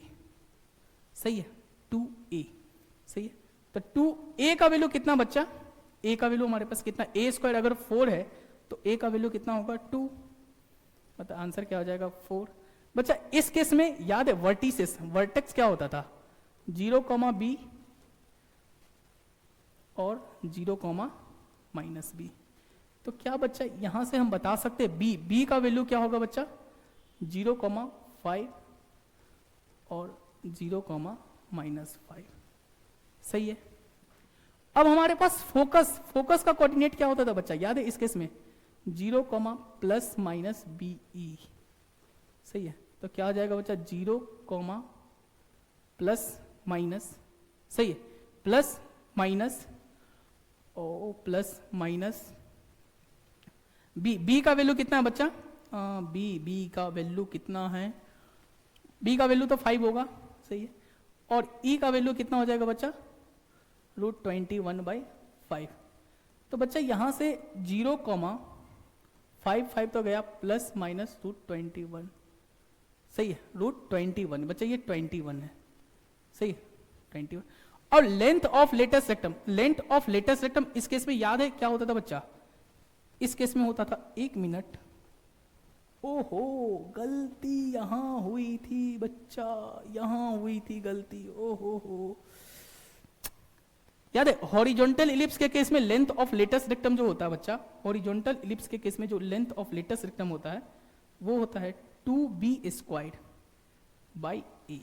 सही है, 2a। सही है। तो 2a का वैल्यू कितना बच्चा, a का वैल्यू हमारे पास कितना, a² अगर 4 है तो a का वैल्यू कितना होगा 2, मतलब आंसर क्या हो जाएगा 4। बच्चा इस केस में याद है वर्टिसेस, वर्टेक्स क्या होता था 0, b और 0, -b। तो क्या बच्चा यहां से हम बता सकते हैं b का वैल्यू क्या होगा बच्चा, 0, 5 और 0,-5। सही है। अब हमारे पास फोकस का कोऑर्डिनेट क्या होता था बच्चा, याद है इस केस में 0, ±BE। सही है, तो क्या आ जाएगा बच्चा 0, ±, सही है, प्लस माइनस बी का वैल्यू कितना है बच्चा, बी का वैल्यू कितना है, बी का वैल्यू तो 5 होगा। सही है, और ई का वैल्यू कितना हो जाएगा बच्चा, √21/5। तो बच्चा यहां से 0,5 तो गया, प्लस माइनस √21। सही है, √21 बच्चा, ये 21 है। सही है, 21। और लेंथ ऑफ लेटेस्ट रेक्टम, इस केस में याद है क्या होता था बच्चा, इस केस में होता था 1 मिनट। ओहो, गलती यहां हुई थी बच्चा, यहां हुई थी गलती। ओहो हो, याद है हॉरिजॉन्टल इलिप्स के केस में लेंथ ऑफ लेटेस्ट रेक्टम जो होता है बच्चा, हॉरिजॉन्टल इलिप्स के केस में जो लेंथ ऑफ लेटेस्ट रेक्टम होता है वो होता है 2b²/a।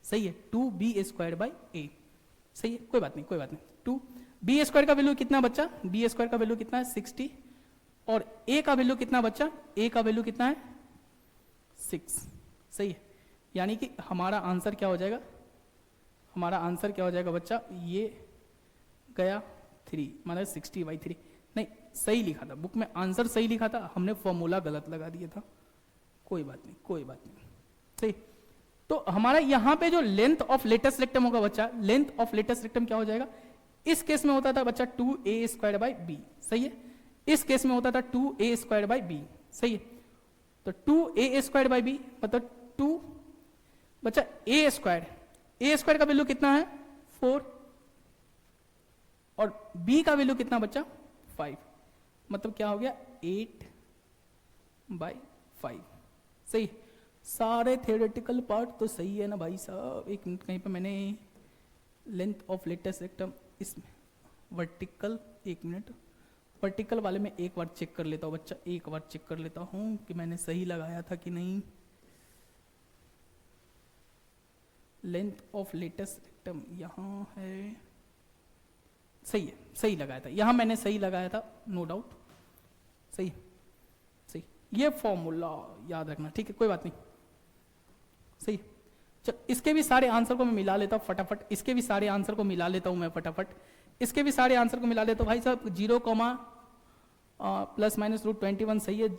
सही है, 2b²/a। सही है, कोई बात नहीं 2b² का वैल्यू कितना बच्चा, b² का वैल्यू कितना है 60, और a का वैल्यू कितना बच्चा, a का वैल्यू कितना है 6। सही है, यानी कि हमारा आंसर क्या हो जाएगा, बच्चा, ये गया 3 माइनस 60/3। नहीं, सही लिखा था बुक में, आंसर सही लिखा था, हमने फॉर्मूला गलत लगा दिया था। कोई बात नहीं। सही, तो हमारा यहां पे जो लेंथ ऑफ लेटेस्ट रेक्टम होगा बच्चा, लेंथ ऑफ लेटेस्ट रेक्टम क्या हो जाएगा, इस केस में होता था बच्चा 2a²/b। सही है, इस केस में होता था 2a²/b। सही है, तो 2a²/b मतलब 2 बच्चा a² का वैल्यू कितना है 4, और b का वैल्यू कितना बच्चा 5, मतलब क्या हो गया 8/5। सही, सारे थ्योरेटिकल पार्ट तो सही है ना भाई साहब। एक मिनट, कहीं पे मैंने लेंथ ऑफ लेटेस्ट रेक्टम इसमें वर्टिकल, एक मिनट, वर्टिकल वाले में एक बार चेक कर लेता हूँ बच्चा, एक बार चेक कर लेता हूँ कि मैंने सही लगाया था कि नहीं। लेंथ ऑफ लेटेस्ट रेक्टम यहाँ है, सही है, सही लगाया था, यहां मैंने सही लगाया था, नो डाउट। सही, ये फॉर्मूला याद रखना, ठीक है, कोई बात नहीं। सही, चल इसके भी सारे आंसर को मैं मिला लेता हूं फटाफट, इसके भी सारे आंसर को मिला लेता हूं मैं फटाफट, इसके भी सारे आंसर को मिला लेता हूं भाई साहब। 0, ±√21 सही है,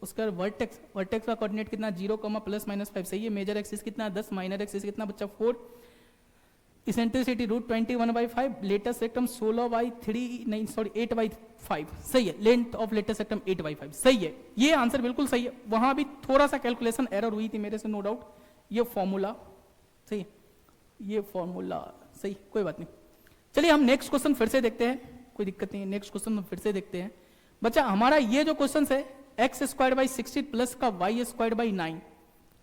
उसका वर्टेक्स का कोऑर्डिनेट कितना 0, ±5 सही है, मेजर एक्सिस कितना 10, माइनर एक्सिस कितना बच्चा 4, इसेंट्रिसिटी √21/5, लेटेस्ट रेक्टम 8/5। सही है, लेंथ ऑफ लेटेस्ट रेक्टम 8/5। सही है, ये आंसर बिल्कुल सही है, वहां भी थोड़ा सा कैलकुलेशन एरर हुई थी मेरे से, नो डाउट। ये फॉर्मूला सही, ये फॉर्मूला सही, कोई बात नहीं। चलिए हम नेक्स्ट क्वेश्चन फिर से देखते हैं, कोई दिक्कत नहीं है, नेक्स्ट क्वेश्चन फिर से देखते हैं बच्चा। हमारा ये जो क्वेश्चन है x²/60 प्लस का y²/9।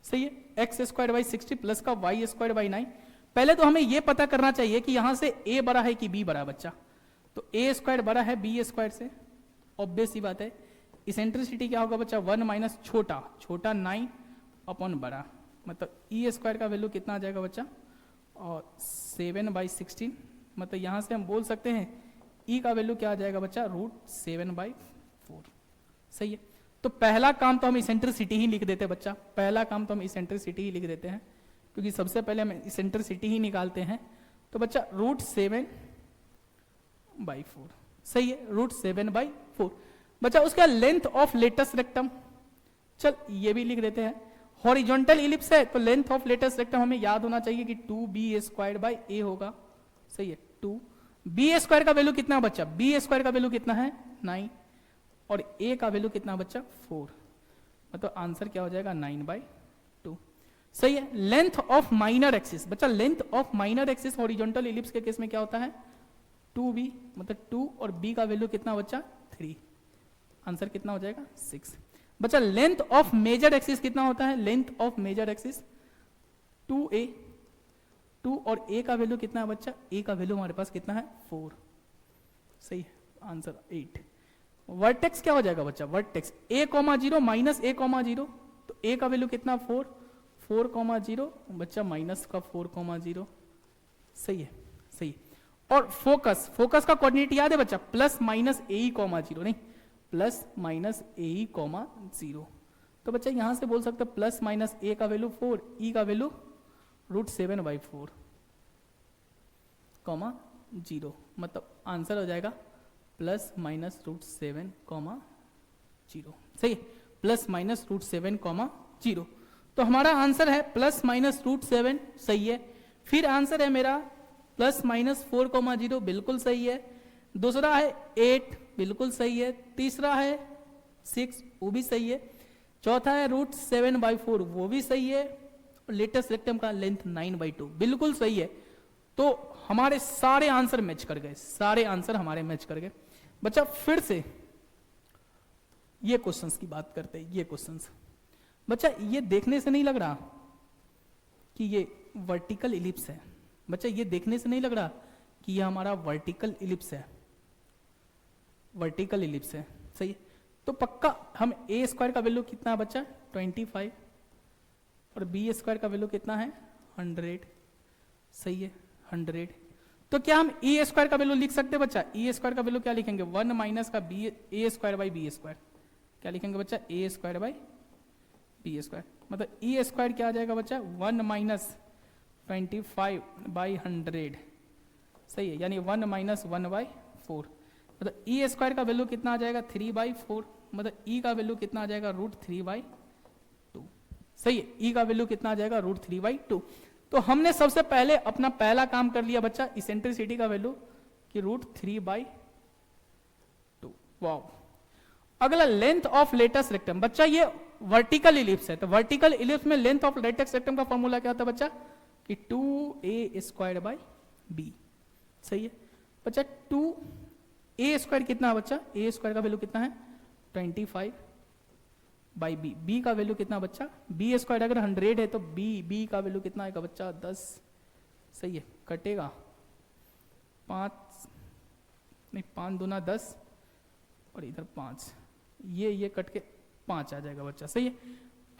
सही है, x²/60 प्लस का y²/9। पहले तो हमें यह पता करना चाहिए कि यहां से a बड़ा है कि b बड़ा है बच्चा, तो a² बड़ा है b² से, ऑब्वियस सी बात है। इसेंट्रिसिटी क्या होगा बच्चा 1 माइनस छोटा 9 अपॉन बड़ा, मतलब e² का वैल्यू कितना आ जाएगा बच्चा, और 7/16, मतलब यहां से हम बोल सकते हैं e का वैल्यू क्या आ जाएगा बच्चा √7/4। सही है, तो पहला काम तो हम इसेंट्रिसिटी ही लिख देते हैं बच्चा, पहला काम तो हम इसेंट्रिसिटी ही लिख देते हैं, क्योंकि सबसे पहले हम इसेंट्रिसिटी ही निकालते हैं। तो बच्चा √7/4। सही है, √7/4 बच्चा। उसका लेंथ ऑफ लेटेस्ट रेक्टम, चल ये भी लिख देते हैं। हॉरिजॉन्टल इलिप्स है तो लेंथ ऑफ लेटेस्ट रेक्टम हमें याद होना चाहिए कि 2b² होगा। सही है, 2b² का वैल्यू कितना बच्चा, b² का वैल्यू कितना है 9, और a का वैल्यू कितना बच्चा 4, मतलब आंसर क्या हो जाएगा 9/2। सही है, लेंथ ऑफ माइनर एक्सिस बच्चा, length of minor axis horizontal ellipse के केस में क्या होता है 2b, मतलब 2, और b का वैल्यू कितना बच्चा 3, आंसर कितना हो जाएगा 6 बच्चा। लेंथ ऑफ मेजर एक्सिस कितना होता है, length of major axis 2a, 2 और a का वैल्यू कितना है बच्चा, a का वैल्यू हमारे पास कितना है 4। सही है, आंसर 8। वर्टेक्स क्या हो जाएगा बच्चा, वर्टेक्स a, 0 माइनस a, 0, तो a का वैल्यू कितना 4, 4,0 बच्चा माइनस का 4,0, सही है, सही है। और फोकस, फोकस का कोऑर्डिनेट याद है बच्चा, प्लस माइनस ए कॉमा जीरो, नहीं प्लस माइनस ए कॉमा जीरो। तो बच्चा यहां से बोल सकते हैं प्लस माइनस ए का वैल्यू 4, ई का वैल्यू √7/4 कॉमा 0, मतलब आंसर हो जाएगा प्लस माइनस √7,0, सही है, प्लस माइनस √7,0। तो हमारा आंसर है प्लस माइनस √7, सही है। फिर आंसर है मेरा प्लस माइनस 4,0, बिल्कुल सही है। दूसरा है 8, बिल्कुल सही है। तीसरा है 6, वो भी सही है। चौथा है √7/4, वो भी सही है। लेटेस्ट रेक्टम का लेंथ 9/2, बिल्कुल सही है। तो हमारे सारे आंसर मैच कर गए, सारे आंसर हमारे मैच कर गए। बच्चा फिर से ये क्वेश्चंस की बात करते हैं। ये क्वेश्चंस बच्चा ये देखने से नहीं लग रहा कि ये वर्टिकल इलिप्स है। बच्चा ये देखने से नहीं लग रहा कि ये हमारा वर्टिकल इलिप्स है, वर्टिकल इलिप्स है, सही है। तो पक्का हम ए स्क्वायर का वैल्यू कितना है बच्चा 25, और बी स्क्वायर का वैल्यू कितना है 100, सही है 100। तो क्या हम ए स्क्वायर का वैल्यू लिख सकते हैं बच्चा? ए स्क्वायर का वैल्यू क्या लिखेंगे 1 माइनस का B A square by B square, क्या लिखेंगे बच्चा A square by B square. मतलब ए स्क्वायर क्या आ जाएगा बच्चा 1 माइनस 25/100, सही है, यानी 1 माइनस 1/4। मतलब ई स्क्वायर का वैल्यू कितना आ जाएगा 3/4, मतलब ई का वैल्यू कितना आ जाएगा √3/2, सही है। ई का वैल्यू कितना आ जाएगा √3/2। तो हमने सबसे पहले अपना पहला काम कर लिया बच्चा इसेंट्रिसिटी का वैल्यू कि √3/2। वाओ। अगला लेंथ ऑफ लेटेस्ट रेक्टम। बच्चा ये वर्टिकल इलिप्स है, तो वर्टिकल इलिप्स में लेंथ ऑफ लेटेस्ट रेक्टम का फॉर्मूला क्या होता है बच्चा कि 2a²/b, सही है बच्चा। 2a² कितना है बच्चा? a स्क्वायर का वैल्यू कितना है 25/b। b का वैल्यू कितना बच्चा b² अगर 100 है तो b का वैल्यू कितना आएगा बच्चा 10, सही है। कटेगा 5 नहीं 5 दूना 10 और इधर 5, ये कट के 5 आ जाएगा बच्चा, सही है।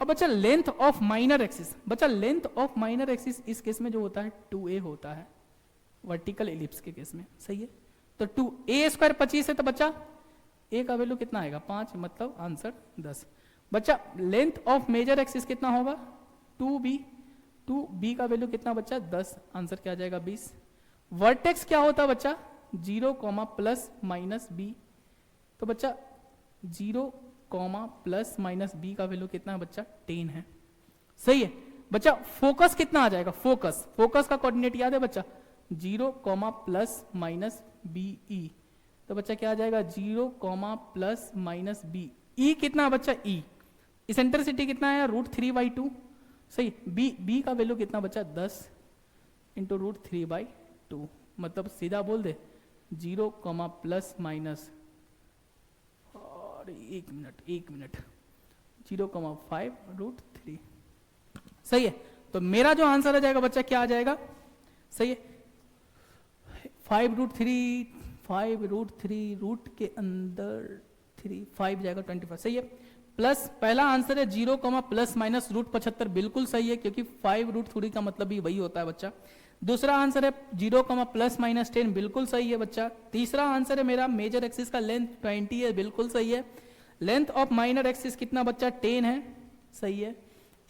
अब बच्चा लेंथ ऑफ माइनर एक्सिस। बच्चा लेंथ ऑफ माइनर एक्सिस इस केस में जो होता है 2a होता है वर्टिकल इलिप्स के केस में, सही है। तो 2a² 25 है तो बच्चा a का वैल्यू कितना आएगा 5, मतलब आंसर 10। बच्चा लेंथ ऑफ मेजर एक्सिस कितना होगा 2b का वैल्यू कितना बच्चा 10, आंसर क्या आ जाएगा 20। वर्टेक्स क्या होता है बच्चा 0, प्लस माइनस b, तो बच्चा 0, प्लस माइनस b का वैल्यू कितना है बच्चा 10 है, सही है। बच्चा फोकस कितना आ जाएगा? फोकस का कोऑर्डिनेट याद है बच्चा 0, प्लस माइनस BE, तो बच्चा क्या आ जाएगा 0, प्लस माइनस B। E कितना बच्चा E, इसेंट्रिसिटी कितना है √3/2, सही। B का वैल्यू कितना बच्चा 10 इंटू √3/2, मतलब सीधा बोल दे 0, प्लस माइनस और 1 मिनट 0,5 √3, सही है। तो मेरा जो आंसर आ जाएगा बच्चा क्या आ जाएगा, सही है 5√3 रूट के अंदर 5 जाएगा 25, सही है। प्लस पहला आंसर है 0, प्लस माइनस √75, बिल्कुल सही है क्योंकि 5√3 का मतलब भी वही होता है बच्चा। दूसरा आंसर है 0, प्लस माइनस 10, बिल्कुल सही है बच्चा। तीसरा आंसर है मेरा मेजर एक्सिस का लेंथ 20 है, बिल्कुल सही है। लेंथ ऑफ माइनर एक्सिस कितना बच्चा 10 है, सही है।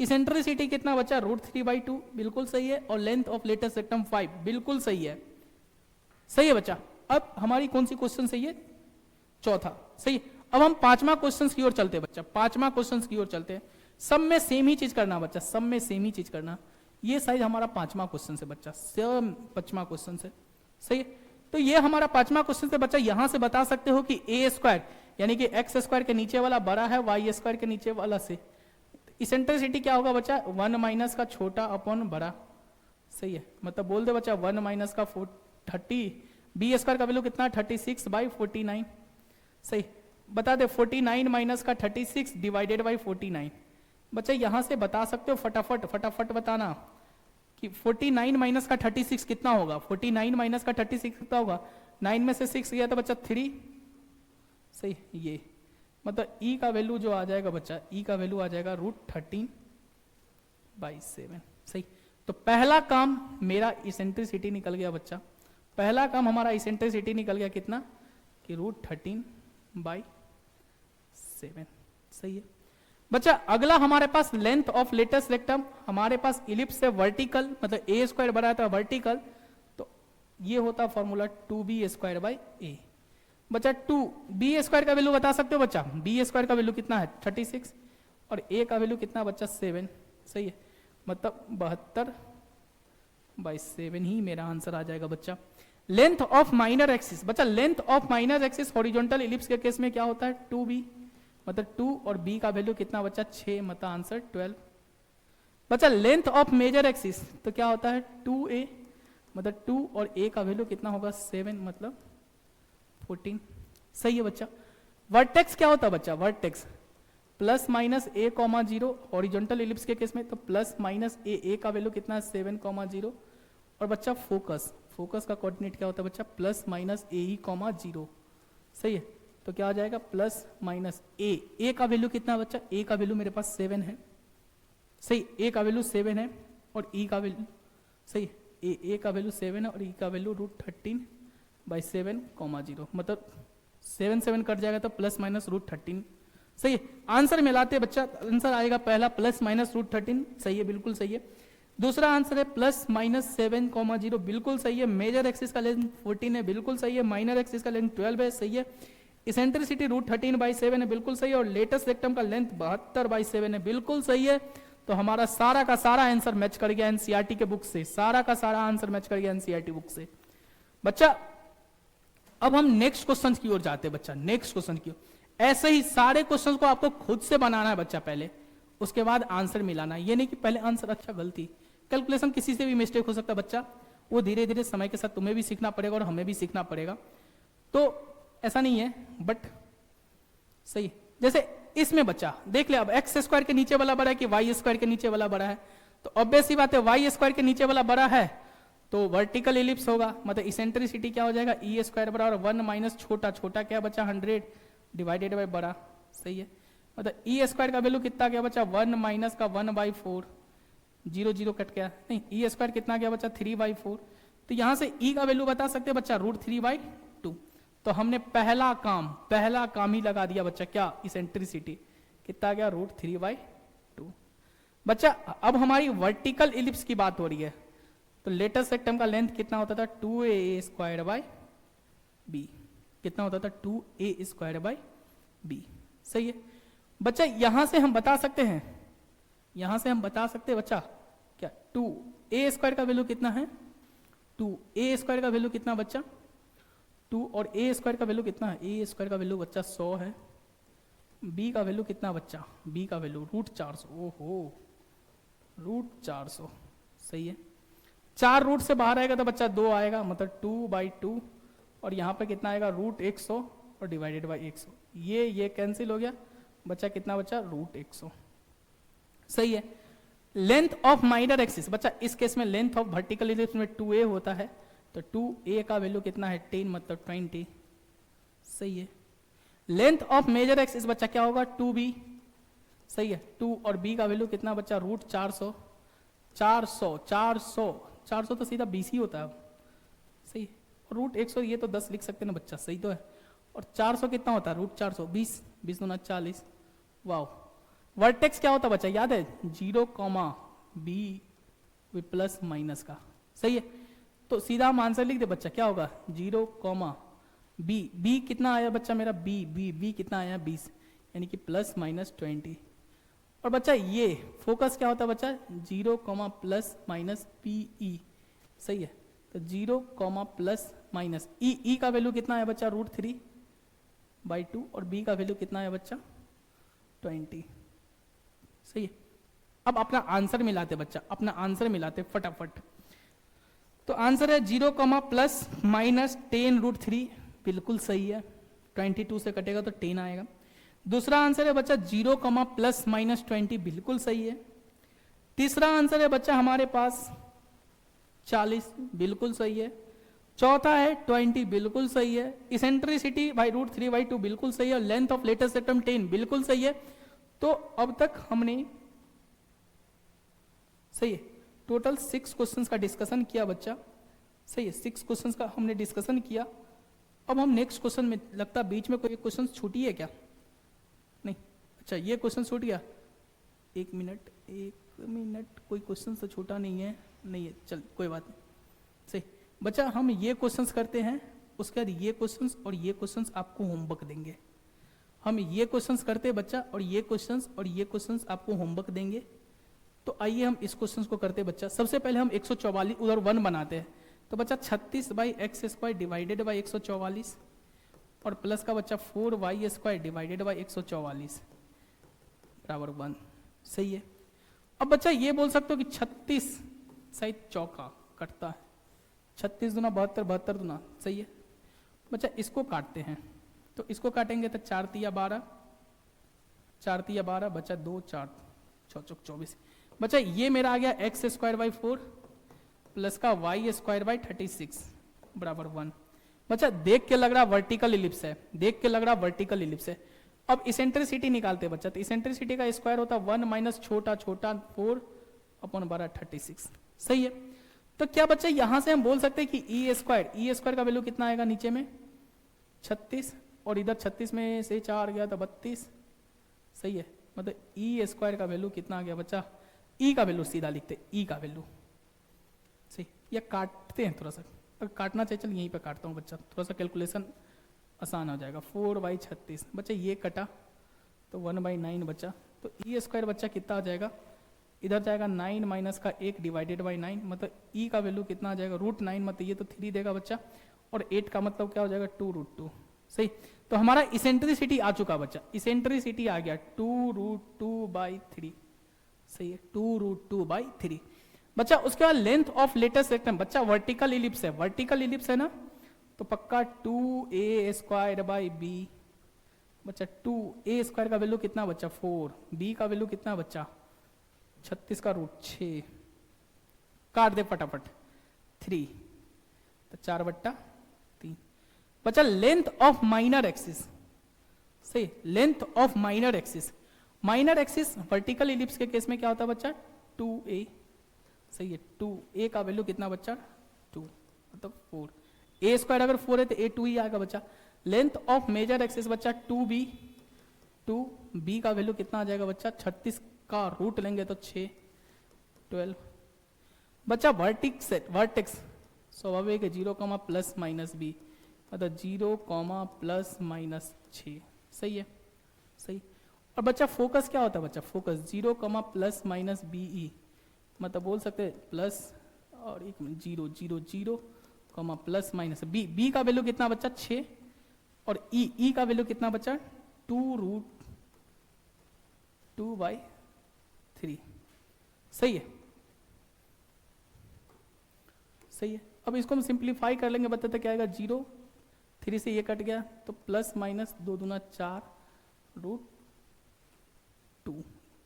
इसेंट्रिसिटी कितना बच्चा √3/2, बिल्कुल सही है। और लेंथ ऑफ लेटेस्ट रेक्टम 5, बिल्कुल सही है, सही है बच्चा। अब हमारी कौन सी क्वेश्चन सही है? चौथा, सही। अब हम 5वां क्वेश्चन की ओर चलते हैं बच्चा, 5वां क्वेश्चन की ओर चलते हैं। सब में सेम ही चीज करना बच्चा, सब में सेम ही चीज करना। ये साइज हमारा 5वां क्वेश्चन से बच्चा, सब 5वां क्वेश्चन से, सही है। तो ये हमारा 5वां क्वेश्चन से बच्चा, यहां से बता सकते हो कि a² यानी कि x² के नीचे वाला बड़ा है y² के नीचे वाला से। इसेंट्रिसिटी क्या होगा बच्चा 1 माइनस का छोटा अपॉन बड़ा, सही है। मतलब बोल दे बच्चा 1 माइनस का 30, b² का वैल्यू कितना 36/49, सही। बता दे 49 माइनस का 36 डिवाइडेड बाई 49। बच्चा यहां से बता सकते हो फटाफट बताना कि 49 माइनस का 36 कितना होगा। 49 माइनस का 36 कितना होगा, 9 में से 6 गया तो बच्चा 3, सही। ये मतलब e का वैल्यू जो आ जाएगा बच्चा, e का वैल्यू आ जाएगा √13 बाई 7। सही। तो पहला काम मेरा इसेंट्रिसिटी निकल गया बच्चा, पहला काम हमारा इसेंट्रिसिटी निकल गया कितना कि √13/7। सही है बच्चा। अगला हमारे पास लेंथ ऑफ लेटेस्ट रेक्टम, हमारे पास इलिप्स से वर्टिकल मतलब ए स्क्वायर बना था वर्टिकल, तो ये होता फॉर्मूला 2b² a। बच्चा 2b² का वैल्यू बता सकते हो बच्चा, b² का वैल्यू कितना है 36 और a का वैल्यू कितना बच्चा 7। सही है, मतलब 72/7 ही मेरा आंसर आ जाएगा बच्चा। लेंथ ऑफ माइनर एक्सिस, बच्चा length of minor axis horizontal ellipse के केस में क्या होता है 2b, मतलब 2 और b का वैल्यू कितना बच्चा 6, मतलब आंसर 12। बच्चा लेंथ ऑफ मेजर एक्सिस तो क्या होता है 2a, मतलब 2 और a का वैल्यू कितना होगा 7, मतलब 14। सही है बच्चा। वर्टेक्स क्या होता है बच्चा, वर्टेक्स ±a,0 हॉरिजॉन्टल इलिप्स के केस में, तो ±a का वैल्यू कितना है 7,0। और बच्चा फोकस, फोकस का कोऑर्डिनेट क्या होता है बच्चा +-ae,0। सही है, तो क्या आ जाएगा +-a का वैल्यू कितना है बच्चा, a का वैल्यू मेरे पास 7 है। सही, a का वैल्यू 7 है और e का वैल्यू, सही a का वैल्यू 7 है और e का वैल्यू √13/7,0, मतलब 7 कट जाएगा तो ±√13। सही है, आंसर मिलाते बच्चा, आंसर आएगा पहला ±√13। सही है, बिल्कुल सही है। दूसरा आंसर है +-7,0, बिल्कुल सही है। मेजर एक्सिस का लेंथ 14 है, बिल्कुल सही है। माइनर एक्सिस का लेंथ 12 है, सही है। इसेंट्रिसिटी √13/7 है, बिल्कुल सही है। और लेटेस्ट रेक्टम का लेंथ 72/7 है, बिल्कुल सही है। तो हमारा सारा का सारा आंसर मैच कर गया एनसीईआरटी के बुक से, सारा का सारा आंसर मैच कर गया एनसीईआरटी बुक से बच्चा। अब हम नेक्स्ट क्वेश्चन की ओर जाते हैं बच्चा, नेक्स्ट क्वेश्चन की ओर। ऐसे ही सारे क्वेश्चन को आपको खुद से बनाना है बच्चा पहले, उसके बाद आंसर मिलाना है। ये नहीं कि पहले आंसर अच्छा गलती, कैलकुलेशन किसी से भी मिस्टेक हो सकता है बच्चा, वो धीरे धीरे समय के साथ तुम्हें भी सीखना पड़ेगा और हमें भी सीखना पड़ेगा, तो ऐसा नहीं है। बट सही, जैसे इसमें बच्चा देख ले, अब x² के नीचे वाला बड़ा है कि y² के नीचे वाला बड़ा है, तो ऑब्वियस सी बात है y² के नीचे वाला बड़ा है तो वर्टिकल इलिप्स होगा, मतलब इसेंट्रिसिटी क्या हो जाएगा e² बराबर 1 माइनस छोटा, छोटा क्या बचा 100 डिवाइडेड बाय बड़ा। सही है, मतलब e² का वैल्यू कितना गया बच्चा 1 माइनस का 1/4, 0 0 कट गया, नहीं e² कितना गया बच्चा 3/4। तो यहां से e का वैल्यू बता सकते हैं बच्चा √3/2। तो हमने पहला काम ही लगा दिया बच्चा, क्या इसेंट्रिसिटी कितना गया √3/2 बच्चा। अब हमारी वर्टिकल इलिप्स की बात हो रही है, तो लेटेस्ट रेक्टम का लेंथ कितना होता था 2a²/b, कितना होता था 2a²/b। सही है बच्चा, यहां से हम बता सकते हैं, यहां से हम बता सकते हैं बच्चा क्या 2a² का वैल्यू कितना है, 2a² का वैल्यू कितना बच्चा 2 और a² का वैल्यू कितना है, a² का वैल्यू बच्चा 100 है। b का वैल्यू कितना बच्चा, b का वैल्यू √400, ओहो √400। सही है, 4 रूट से बाहर आएगा तो बच्चा 2 आएगा, मतलब 2/2 और यहाँ पे कितना आएगा √100 और डिवाइडेड बाई 100, ये कैंसिल हो गया बच्चा, कितना बच्चा √100। सही है। लेंथ ऑफ माइनर एक्सिस बच्चा, इस केस में लेंथ ऑफ वर्टिकल इलिप्स में 2a होता है, तो 2a का वैल्यू कितना है 10, मतलब 20। सही है। लेंथ ऑफ मेजर एक्सिस बच्चा क्या होगा 2b। सही है, 2 और b का वैल्यू कितना बच्चा √400, 400 तो सीधा 20 ही होता है। सही है, और √100 ये तो 10 लिख सकते हैं ना बच्चा, सही तो है। और 400 कितना होता है √400 20, 20 दूना 40। वाह, वर्टेक्स क्या होता है बच्चा याद है 0, b प्लस माइनस का। सही है, तो सीधा हम आंसर लिख दे बच्चा, क्या होगा 0, b कितना आया बच्चा मेरा b कितना आया 20, यानी कि ±20। और बच्चा ये फोकस क्या होता है बच्चा 0, ±pe। सही है, तो 0, ± e का वैल्यू कितना है बच्चा √3/2 और b का वैल्यू कितना है बच्चा 20। सही है, अब अपना आंसर मिलाते बच्चा, अपना आंसर मिलाते फटाफट। तो आंसर है 0, ±10 √3, बिल्कुल सही है, 22 से कटेगा तो 10 आएगा। दूसरा आंसर है बच्चा 0, ±20, बिल्कुल सही है। तीसरा आंसर है बच्चा हमारे पास 40, बिल्कुल सही है। चौथा है 20, बिल्कुल सही है। इसेंट्रिसिटी बाई √3/2 बिल्कुल सही है। लेंथ ऑफ लेटेस्ट रेक्टम 10, बिल्कुल सही है। तो अब तक हमने सही है। टोटल 6 क्वेश्चंस का डिस्कशन किया बच्चा, सही है, 6 क्वेश्चंस का हमने डिस्कशन किया। अब हम नेक्स्ट क्वेश्चन में, लगता है बीच में कोई क्वेश्चन छूटी है क्या? नहीं, अच्छा ये क्वेश्चन छूट गया। एक मिनट कोई क्वेश्चन तो छूटा नहीं है, नहीं है, चल कोई बात नहीं। सही बच्चा, हम ये क्वेश्चंस करते हैं, उसके बाद ये क्वेश्चंस और ये क्वेश्चंस आपको होमवर्क देंगे। हम ये क्वेश्चंस करते हैं बच्चा, और ये क्वेश्चंस और ये क्वेश्चंस आपको होमवर्क देंगे। तो आइए हम इस क्वेश्चंस को करते हैं बच्चा। सबसे पहले हम 144 उधर 1 बनाते हैं। तो बच्चा 36/x² डिवाइडेड बाई 144 और प्लस का बच्चा 4y² डिवाइडेड बाई 144 बराबर 1। सही है। अब बच्चा ये बोल सकते हो कि 36 शायद चौका कटता है, 36 दूना 72, 72 दूना, सही है बच्चा। इसको काटते हैं, तो इसको काटेंगे तो 4 तिया 12, 4 तिया 12 बच्चा 2 4 6 चौक 24 बच्चा। ये मेरा आ गया x² 4 प्लस का y² 36 बराबर 1। बच्चा देख के लग रहा वर्टिकल इलिप्स है, देख के लग रहा वर्टिकल इलिप्स है। अब इसेंट्रिसिटी निकालते बच्चा, तो इसेंट्रिसिटी का स्क्वायर होता 1 माइनस छोटा छोटा 4/12 36। सही है। तो क्या बच्चा यहां से हम बोल सकते हैं कि ई स्क्वायर का वैल्यू कितना आएगा नीचे में 36, और इधर 36 में से 4 गया तो 32। सही है, मतलब ई स्क्वायर का वैल्यू कितना आ गया बच्चा? ई का वैल्यू सीधा लिखते, ई का वैल्यू। सही, या काटते हैं थोड़ा सा, अगर काटना चाहिए चल यहीं पे काटता हूँ बच्चा, थोड़ा सा कैलकुलेशन आसान हो जाएगा। 4/36 बच्चा, ये कटा तो 1/9 बच्चा। तो ई स्क्वायर बच्चा कितना आ जाएगा? इधर जाएगा 9 माइनस का 1 डिवाइडेड बाई 9, मतलब ई का वैल्यू कितना आ जाएगा? √9, मतलब ये तो 3 देगा बच्चा, और 8 का मतलब क्या हो जाएगा? 2√2। सही, तो हमारा इसेंट्रिसिटी आ चुका बच्चा, इसेंट्रिसिटी आ गया 2√2/3। सही है, 2√2/3 बच्चा। उसके बाद लेंथ ऑफ लेटेस्ट रेक्टेंगल बच्चा, वर्टिकल इलिप्स है, वर्टिकल इलिप्स है ना, तो पक्का 2a² b बच्चा। 2a² का वैल्यू कितना बच्चा? 4, b का वैल्यू कितना बच्चा? 36 का √6, काट दे फटाफट 3, तो 4/3 बच्चा। लेंथ ऑफ माइनर एक्सिस, सही, length of minor axis, minor axis vertical ellipse के केस में क्या होता है बच्चा? 2a। सही है, 2a का वैल्यू कितना बच्चा? 2, मतलब 4। a² अगर 4 है तो a 2 ही आएगा बच्चा। लेंथ ऑफ मेजर एक्सिस बच्चा 2b, 2b का वैल्यू कितना आ जाएगा बच्चा? 36 का रूट लेंगे तो 6, 12 बच्चा। वर्टेक्स स्वाभाविक है 0, ±b, मतलब 0, ±6। सही है, सही। और बच्चा फोकस क्या होता है बच्चा? फोकस 0, ±be, मतलब बोल सकते हैं प्लस और 0, 0, 0, ±b। b का वैल्यू कितना बच्चा? 6, और e का वैल्यू कितना बच्चा? 2√2/3। सही है, सही है। अब इसको हम सिंप्लीफाई कर लेंगे, बताते क्या आएगा? 0, 3 से ये कट गया तो प्लस माइनस 2 दूना 4√2,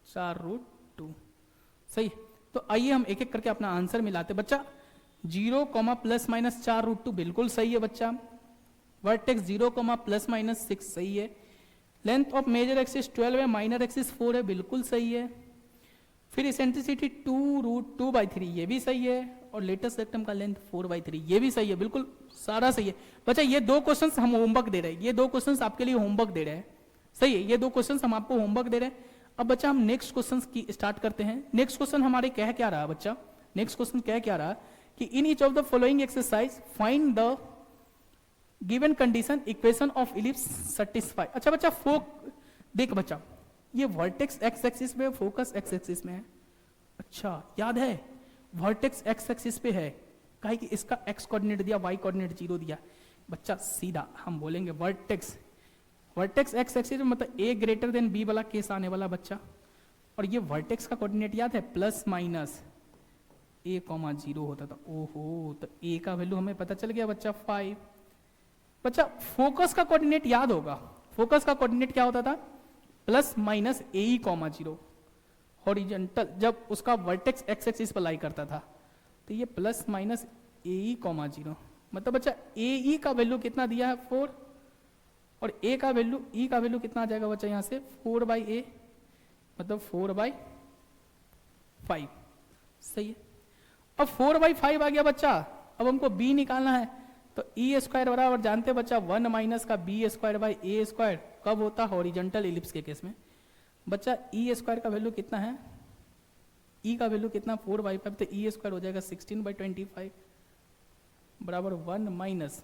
4√2। सही, तो आइए हम एक एक करके अपना आंसर मिलाते बच्चा। 0, ±4√2 बिल्कुल सही है बच्चा। वर्टेक्स 0, ±6 सही है। लेंथ ऑफ मेजर एक्सिस 12 है, माइनर एक्सिस 4 है, बिल्कुल सही है। फिर इसेंट्रिसिटी 2√2/3 ये भी सही है, और लेटेस्ट रेक्टम का लेंथ 4/3 ये भी सही है, बिल्कुल सारा सही है बच्चा। ये 2 क्वेश्चंस हम होमवर्क दे रहे हैं, ये 2 क्वेश्चंस आपके लिए होमवर्क दे रहे हैं। सही है, ये 2 क्वेश्चंस हम आपको होमवर्क दे रहे हैं। अब बच्चा हम नेक्स्ट क्वेश्चंस की स्टार्ट करते हैं। नेक्स्ट क्वेश्चन हमारे कह क्या रहा बच्चा? नेक्स्ट क्वेश्चन कह क्या रहा कि in each of the following exercise find the given condition equation of ellipse satisfy. अच्छा बच्चा, देख बच्चा, ये वर्टेक्स एक्स एक्सिस में, फोकस एक्स एक्सिस में है। अच्छा याद है, वर्टेक्स एक्स एक्सिस पे है, कहे कि इसका एक्स कोऑर्डिनेट दिया, वाई कोऑर्डिनेट 0 दिया बच्चा। सीधा हम बोलेंगे वर्टेक्स एक्स एक्सिस में, मतलब a ग्रेटर देन b वाला केस आने वाला बच्चा। और ये वर्टेक्स का कोऑर्डिनेट याद है, प्लस माइनस a, 0 होता था। ओहो, तो a का वैल्यू हमें पता चल गया बच्चा 5। बच्चा फोकस का कोऑर्डिनेट याद होगा, फोकस का कोऑर्डिनेट क्या होता था? प्लस माइनस ए, 0 हॉरिजॉन्टल, जब उसका वर्टेक्स एक्स एक्सिस पर लाई करता था, तो ये प्लस माइनस ए, 0, मतलब बच्चा ए का वैल्यू कितना दिया है? 4, और ए का वैल्यू, ई का वैल्यू कितना आ जाएगा बच्चा यहाँ से? 4/a, मतलब 4/5। सही है। अब 4/5 आ गया बच्चा, अब हमको b निकालना है, तो ई स्क्वायर बराबर जानते हैं बच्चा 1 माइनस का B square by A square, कब होता है हॉरिजॉन्टल इलिप्स के केस में बच्चा। ई स्क्वायर का वैल्यू कितना है, ई का वैल्यू कितना 4/5, तो ई स्क्वायर हो जाएगा 16/25 बराबर 1 माइनस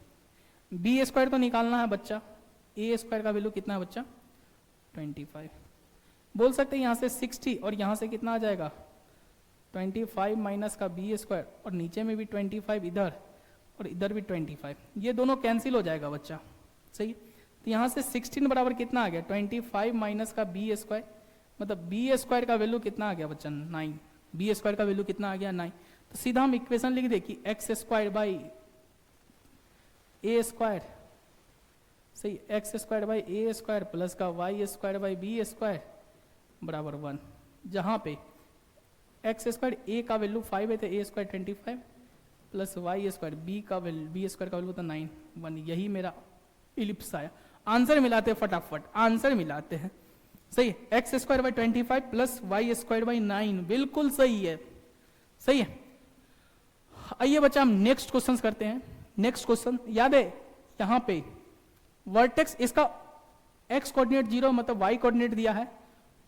बी स्क्वायर तो निकालना है बच्चा, ए स्क्वायर का वैल्यू कितना है बच्चा 25। बोल सकते हैं यहाँ से 60 और यहाँ से कितना आ जाएगा 25 माइनस का बी स्क्वायर, और नीचे में भी 25 इधर और इधर भी 25, ये दोनों कैंसिल हो जाएगा बच्चा। सही, तो यहाँ से 16 बराबर कितना आ गया 25 माइनस का बी स्क्वायर, मतलब बी स्क्वायर का वैल्यू कितना आ गया बच्चा 9, बी स्क्वायर का वैल्यू कितना आ गया 9। तो सीधा हम इक्वेशन लिख दे कि x square by A square, सही, x square by A square plus का y square by B square बराबर 1, जहाँ पे एक्स स्क्वायर ए का वैल्यू 5 है तो a square 25 plus Y square b का वैल्यू बी स्क्वायर का वैल्यू तो 9 1, यही मेरा इलिप्स आया। आंसर मिलाते हैं फटाफट, आंसर मिलाते हैं। सही, x square by 25 plus Y square by 9, बिल्कुल सही है, सही है। आइए बच्चा हम नेक्स्ट क्वेश्चन करते हैं। नेक्स्ट क्वेश्चन याद है, यहाँ पे वर्टेक्स इसका एक्स कोऑर्डिनेट 0 मतलब वाई कोऑर्डिनेट दिया है,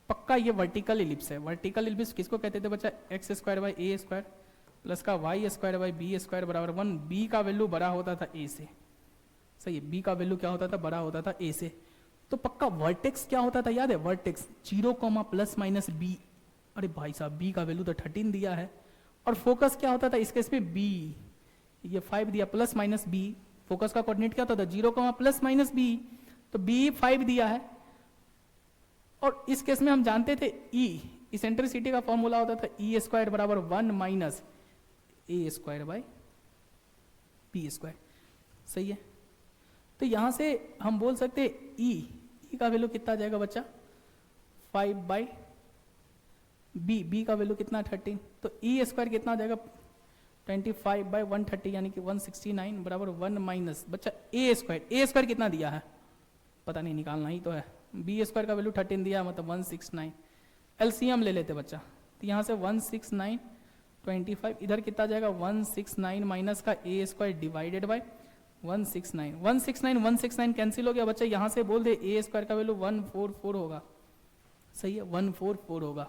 पक्का ये वर्टिकल इलिप्स है। वर्टिकल इलिप्स किसको कहते थे बच्चा, x square by A square plus का y square by B square बराबर 1, बी का वैल्यू बड़ा होता था ए से, सही है, बी का वैल्यू क्या होता था बड़ा होता था ए से। तो पक्का वर्टेक्स क्या होता था याद है, वर्टेक्स 0 प्लस माइनस बी, अरे भाई साहब बी का वैल्यू तो 13 दिया है, और फोकस क्या होता था इस केस में बी, ये 5 दिया प्लस माइनस बी, फोकस का कोऑर्डिनेट क्या होता था 0 प्लस माइनस बी, तो बी 5 दिया है। और इस केस में हम जानते थे ई, इसेंट्रिसिटी का फॉर्मूला होता था ई स्क्वायर बराबर 1 minus A square by B square, सही है। तो यहां से हम बोल सकते हैं ई का वैल्यू कितना आ जाएगा बच्चा 5 बाई बी का वैल्यू कितना 13, तो ई स्क्वायर कितना आ जाएगा 25 बाई 130 यानी कि 169 बराबर 1 माइनस बच्चा ए स्क्वायर कितना दिया है पता नहीं, निकालना ही तो है। बी स्क्वायर का वैल्यू 13 दिया मतलब 169, एलसीएम ले लेते बच्चा, तो यहाँ से 169 25 इधर कितना जाएगा 169 माइनस का a square divided by 169 cancel हो गया बच्चा, यहाँ से बोल दे ए स्क्वायर का वैल्यू 144 होगा, सही है 144 होगा।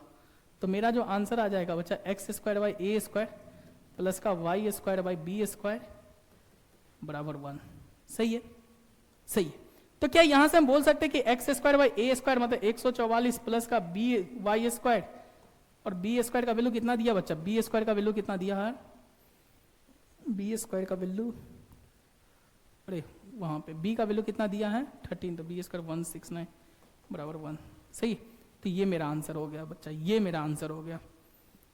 तो मेरा जो आंसर आ जाएगा बच्चा x square by A square plus का y square by B square बराबर 1, सही है, सही है। तो क्या यहाँ से हम बोल सकते हैं कि x square by A square मतलब 144 प्लस का बी वाई स्क्वायर, और बी स्क्वायर का वैल्यू कितना दिया बच्चा, बी स्क्वायर का वैल्यू कितना दिया है, बी स्क्वायर का वैल्यू, अरे वहां पे बी का वैल्यू कितना दिया है 13, तो बी स्क्वायर 169 बराबर 1, सही। तो ये मेरा आंसर हो गया बच्चा, ये मेरा आंसर हो गया,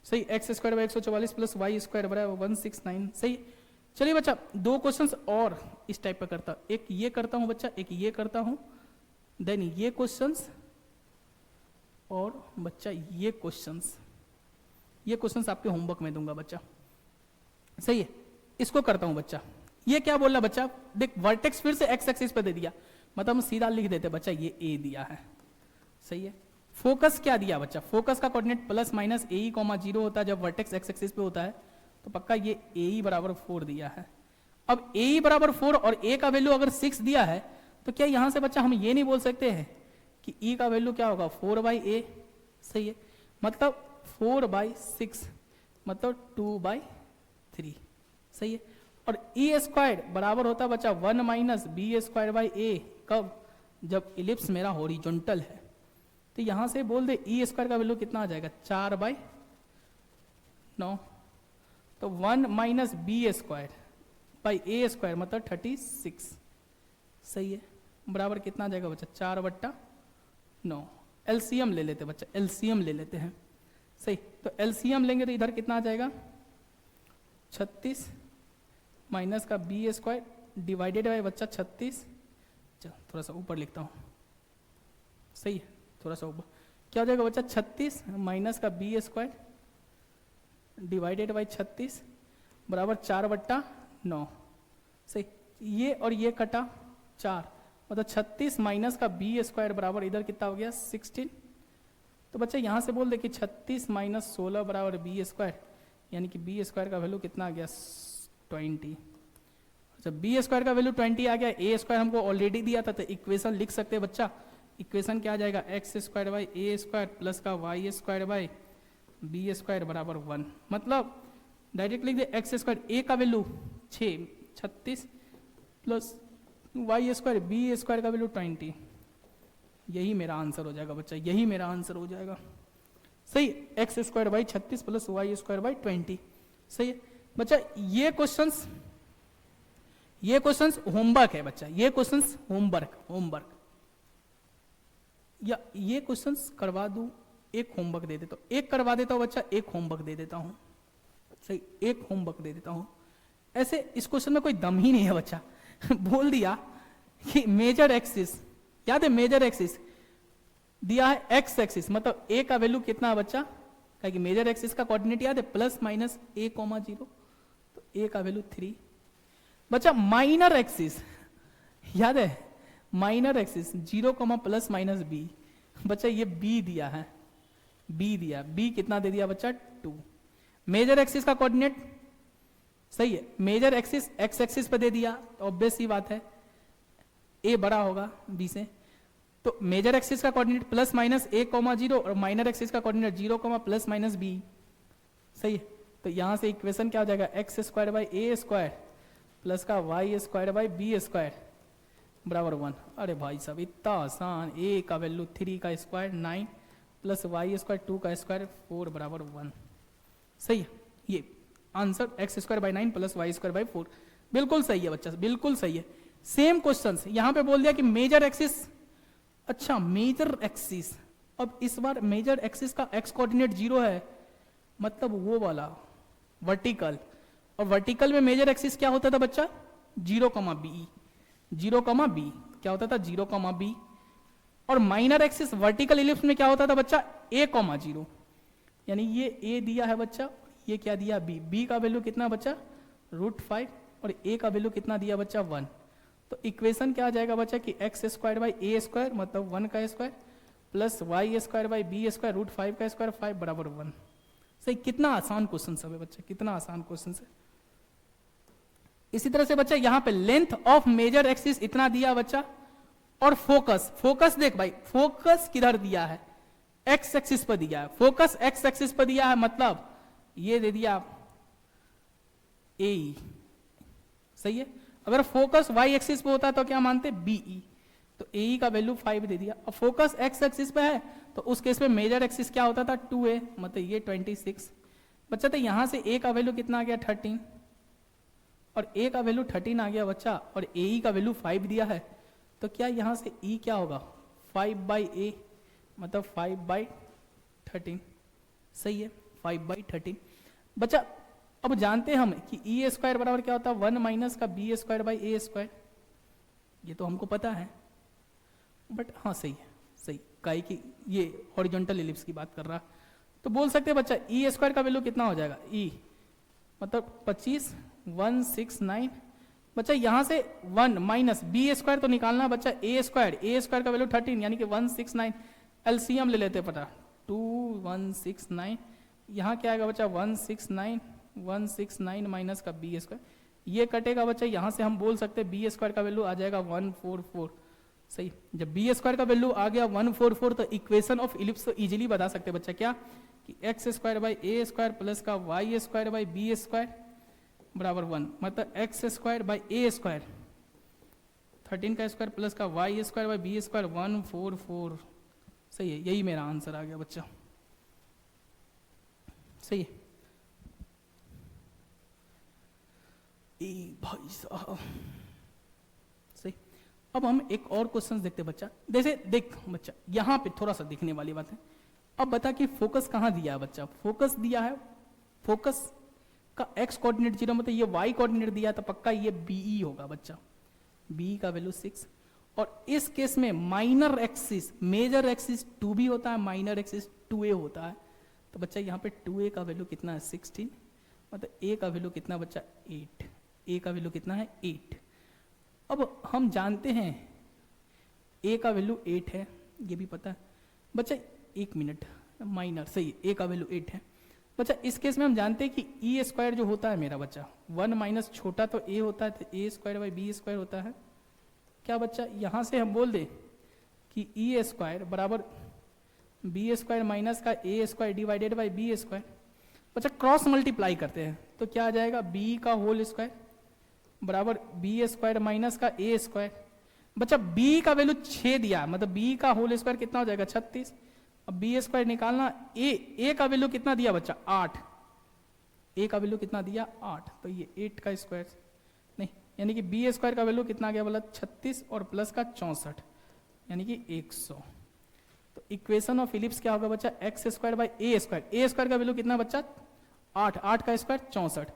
सही। X square by 144 plus Y square बराबर 169, सही। चलिए बच्चा दो क्वेश्चंस और इस टाइप का करता, एक ये करता हूं बच्चा, एक ये करता हूं, देन ये क्वेश्चंस और बच्चा ये क्वेश्चंस आपके होमवर्क में दूंगा बच्चा, सही है। इसको करता हूं बच्चा, ये क्या बोल रहा बच्चा, देख वर्टेक्स फिर से एक्स एक्सिस पे दे दिया, मतलब हम सीधा लिख देते बच्चा ये ए दिया है, सही है। फोकस क्या दिया बच्चा, फोकस का कोऑर्डिनेट प्लस माइनस ए कॉमा 0 होता है जब वर्टेक्स एक्स एक्सिस पे होता है, तो पक्का ये ए बराबर 4 दिया है। अब ए बराबर 4 और ए का वैल्यू अगर 6 दिया है, तो क्या यहां से बच्चा हम ये नहीं बोल सकते हैं कि ई का वैल्यू क्या होगा 4 बाई ए, सही है, मतलब 4 बाई 6 मतलब 2 बाई 3, सही है। और ई स्क्वायर बराबर होता है बच्चा 1 माइनस बी स्क्वायर बाई ए, कब, जब इलिप्स मेरा हॉरिजॉन्टल है। तो यहां से बोल दे ई स्क्वायर का वैल्यू कितना आ जाएगा 4 बाई 9, तो 1 minus B square by A square मतलब 36, सही है, बराबर कितना आ जाएगा बच्चा 4/9। एलसीएम ले लेते बच्चा, एलसीएम ले लेते हैं, सही। तो एलसीएम लेंगे तो इधर कितना आ जाएगा 36 माइनस का बी स्क्वायर डिवाइडेड बाई बच्चा 36, चल थोड़ा सा ऊपर लिखता हूँ, सही है, थोड़ा सा ऊपर क्या हो जाएगा बच्चा 36 माइनस का बी स्क्वायर डिवाइडेड बाई 36 बराबर 4/9, सही। ये और ये कटा 4, मतलब 36 माइनस का बी स्क्वायर बराबर इधर कितना हो गया 16। तो बच्चा यहाँ से बोल दे कि 36 माइनस 16 बराबर बी स्क्वायर, यानी कि बी स्क्वायर का वैल्यू कितना आ गया 20। अच्छा बी स्क्वायर का वैल्यू 20 आ गया, ए स्क्वायर हमको ऑलरेडी दिया था, तो इक्वेशन लिख सकते हैं बच्चा। इक्वेशन क्या आ जाएगा, x square by A square plus का y square by B square बराबर 1। मतलब डायरेक्ट लिख दे एक्स स्क्वायर, ए का value 36 plus Y square B square का वैल्यू 20। यही मेरा आंसर हो जाएगा बच्चा, यही मेरा आंसर हो जाएगा। सही, x square by 36 plus Y square by 20। सही है बच्चा। ये क्वेश्चंस होमवर्क है बच्चा, ये क्वेश्चंस होमवर्क या ये क्वेश्चंस करवा दूं, एक होमवर्क दे देता हूं, एक करवा देता हूं बच्चा, एक होमवर्क दे देता हूं। सही, एक होमवर्क दे देता हूं। ऐसे इस क्वेश्चन में कोई दम ही नहीं है बच्चा। बोल दिया कि मेजर एक्सिस, याद है मेजर एक्सिस दिया है एक्स एक्सिस, मतलब ए का वैल्यू कितना है बच्चा, कहा कि मेजर एक्सिस का कोऑर्डिनेट याद है प्लस माइनस a, 0, तो a का वैल्यू 3। बच्चा माइनर एक्सिस याद है, minor axis 0, plus minus b। बच्चा ये b दिया है, b दिया, b कितना दे दिया बच्चा 2। मेजर एक्सिस का कोऑर्डिनेट सही है, मेजर एक्सिस एक्स एक्सिस पे दे दिया, तो ऑब्वियस ही बात है a बड़ा होगा b से। तो मेजर एक्सिस का कोऑर्डिनेट प्लस माइनस a, 0 और माइनर एक्सिस का कोऑर्डिनेट 0, प्लस माइनस b। सही है, तो यहां से इक्वेशन क्या हो जाएगा, x square by A square plus का y square by B square बराबर 1। अरे भाई साहब इतना आसान, a का वैल्यू 3 का स्क्वायर 9 प्लस वाई स्क्वायर 2 का स्क्वायर 4 बराबर 1। सही है, ये answer X square by 9 plus Y square by 4 बिल्कुल सही है बच्चा, बिल्कुल सही है। सेम क्वेश्चन यहां पे बोल दिया कि मेजर एक्सिस, अच्छा मेजर एक्सिस, अब इस बार मेजर एक्सिस का एक्स कोऑर्डिनेट 0 है, मतलब वो वाला वर्टिकल, और वर्टिकल में मेजर एक्सिस क्या होता था बच्चा 0, b, 0, b क्या होता था 0, b। और माइनर एक्सिस वर्टिकल इलिप्स में क्या होता था बच्चा a, 0, यानी ये a दिया है बच्चा, ये क्या दिया b, b का वैल्यू कितना बच्चा √5 और a का वैल्यू कितना दिया बच्चा 1। तो इक्वेशन क्या आ जाएगा बच्चा कि x square by A square मतलब 1 का square plus Y square by B square √5 का स्क्वायर 5 बराबर 1। सही, कितना आसान क्वेश्चन है बच्चा, कितना आसान क्वेश्चन है। इसी तरह से बच्चा यहाँ पे लेंथ ऑफ मेजर एक्सिस इतना दिया बच्चा, और फोकस देख भाई, फोकस किधर दिया है एक्स एक्सिस पर दिया है, फोकस एक्स एक्सिस पर दिया है, मतलब ये दे दिया ए। सही है, अगर फोकस वाई एक्सिस पे होता तो क्या मानते बीई, तो ए का वैल्यू 5 दे दिया। अब फोकस एक्स एक्सिस पे है तो उस केस में मेजर एक्सिस क्या होता था 2a, मतलब ये 26 बच्चा। तो यहां से a का वैल्यू कितना आ गया 13 और a का वैल्यू 13 आ गया बच्चा, और ए का वैल्यू 5 दिया है, तो क्या यहां से e क्या होगा 5/a, मतलब 5/13। सही है, 5/13 बच्चा। अब जानते हैं हम कि ई स्क्वायर बराबर क्या होता है 1 माइनस का B square by A square, ये तो हमको पता है, बट हाँ सही है, सही काई की ये हॉरिजॉन्टल एलिप्स की बात कर रहा, तो बोल सकते हैं बच्चा ई स्क्वायर का वैल्यू कितना हो जाएगा ई, मतलब 25 169 बच्चा। यहां से 1 माइनस बी स्क्वायर तो निकालना बच्चा, ए स्क्वायर का वैल्यू 13 यानी कि 169, एलसीएम ले लेते पता 2 169, यहाँ क्या आएगा बच्चा 169 माइनस का बी स्क्वायर, ये कटेगा बच्चा, यहां से हम बोल सकते हैं बी स्क्वायर का वैल्यू आ जाएगा 144। सही, जब बी स्क्वायर का वैल्यू आ गया 144 तो इक्वेशन ऑफ इलिप्स तो इजीली बता सकते हैं बच्चा, क्या कि x square by A square plus का y square by B square बराबर 1, मतलब x square by A square 13 का स्क्वायर प्लस का y square by B square 144। सही है, यही मेरा आंसर आ गया बच्चा। सही है भाई साहब, सही। अब हम एक और क्वेश्चन देखते हैं बच्चा, जैसे देख बच्चा यहां पे थोड़ा सा देखने वाली बात है। अब बता कि फोकस कहां दिया है बच्चा, फोकस दिया है, फोकस का एक्स कोऑर्डिनेट 0, मतलब ये वाई कोऑर्डिनेट दिया है, तो पक्का ये बीई होगा बच्चा, बी का वैल्यू 6। और इस केस में माइनर एक्सिस, मेजर एक्सिस 2 भी होता है, माइनर एक्सिस 2a होता है, तो बच्चा यहाँ पे 2a का वैल्यू कितना है 16, मतलब a का वैल्यू कितना बच्चा 8, a का वैल्यू कितना है 8। अब हम जानते हैं a का वैल्यू 8 है, ये भी पता है बच्चा, 1 मिनट, माइनर सही है, a का वैल्यू 8 है। बच्चा इस केस में हम जानते हैं कि ई स्क्वायर जो होता है मेरा बच्चा 1 माइनस छोटा तो ए होता है, तो a square by B square होता है। क्या बच्चा यहाँ से हम बोल दें कि ई स्क्वायर बराबर बी स्क्वायर माइनस का a square divided by B square. बच्चा क्रॉस मल्टीप्लाई करते हैं तो क्या आ जाएगा, बी का होल स्क्वायर बराबर बी स्क्वायर माइनस का ए स्क्वायर। बच्चा बी का वैल्यू 6 दिया, मतलब बी का होल स्क्वायर कितना हो जाएगा 36। अब बी स्क्वायर निकालना, ए का वैल्यू कितना दिया बच्चा 8, ए का वैल्यू कितना दिया 8, तो ये 8 का स्क्वायर नहीं, यानी कि बी स्क्वायर का वैल्यू कितना गया बोला 36 और प्लस का 64 यानी कि 100। तो इक्वेशन ऑफ इलिप्स क्या होगा बच्चा, x square by A square. A square का वैल्यू कितना बच्चा 8, 8 का square 64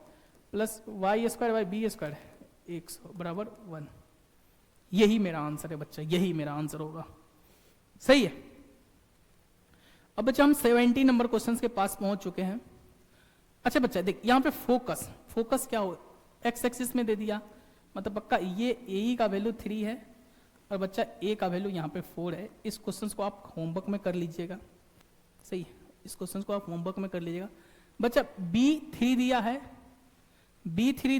plus Y square by B square 100 बराबर 1। यही मेरा आंसर है बच्चा, यही मेरा आंसर होगा। सही है। अब बच्चा हम 70 नंबर क्वेश्चन के पास पहुंच चुके हैं। अच्छा बच्चा देख यहाँ पे फोकस क्या हो, एक्स एक्सिस में दे दिया, मतलब पक्का ये ए का वैल्यू 3 है और बच्चा ए का वैल्यू यहाँ पे 4 है। इस क्वेश्चन को आप होमवर्क में कर लीजिएगा। सही है, इस क्वेश्चन को आप होमवर्क में कर लीजिएगा। बच्चा B3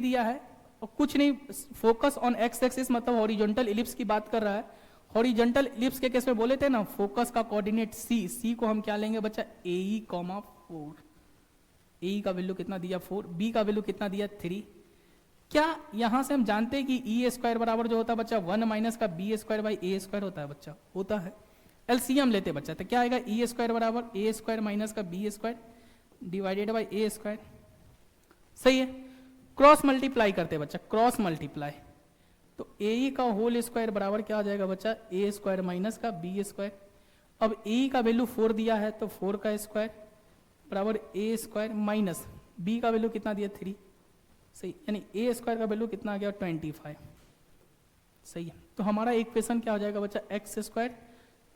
दिया है और कुछ नहीं, फोकस ऑन एक्स एक्सिस मतलब हॉरिजॉन्टल इलिप्स की बात कर रहा है। हॉरिजॉन्टल इलिप्स के केस में बोले थे ना, फोकस का कोऑर्डिनेट सी को हम क्या लेंगे बच्चा ए, 4। ए का वैल्यू कितना दिया 4, बी का वैल्यू कितना दिया 3। क्या यहां से हम जानते हैं कि ई स्क्वायर बराबर जो होता है बच्चा 1 माइनस का B square by A square होता है बच्चा, होता है। एलसीएम लेते बच्चा तो क्या आएगा, ई स्क्वायर बराबर ए स्क्वायर माइनस का B square divided by A square. सही है। क्रॉस मल्टीप्लाई करते बच्चा, क्रॉस मल्टीप्लाई, तो ए का होल स्क्वायर बराबर क्या आ जाएगा बच्चा ए स्क्वायर माइनस का बी स्क्वायर। अब ए का वैल्यू 4 दिया है तो 4 का स्क्वायर बराबर ए स्क्वायर माइनस बी का वैल्यू कितना दिया 3। सही, यानी ए स्क्वायर का वैल्यू कितना आ गया 25। सही है। तो हमारा इक्वेशन क्या हो जाएगा बच्चा, x square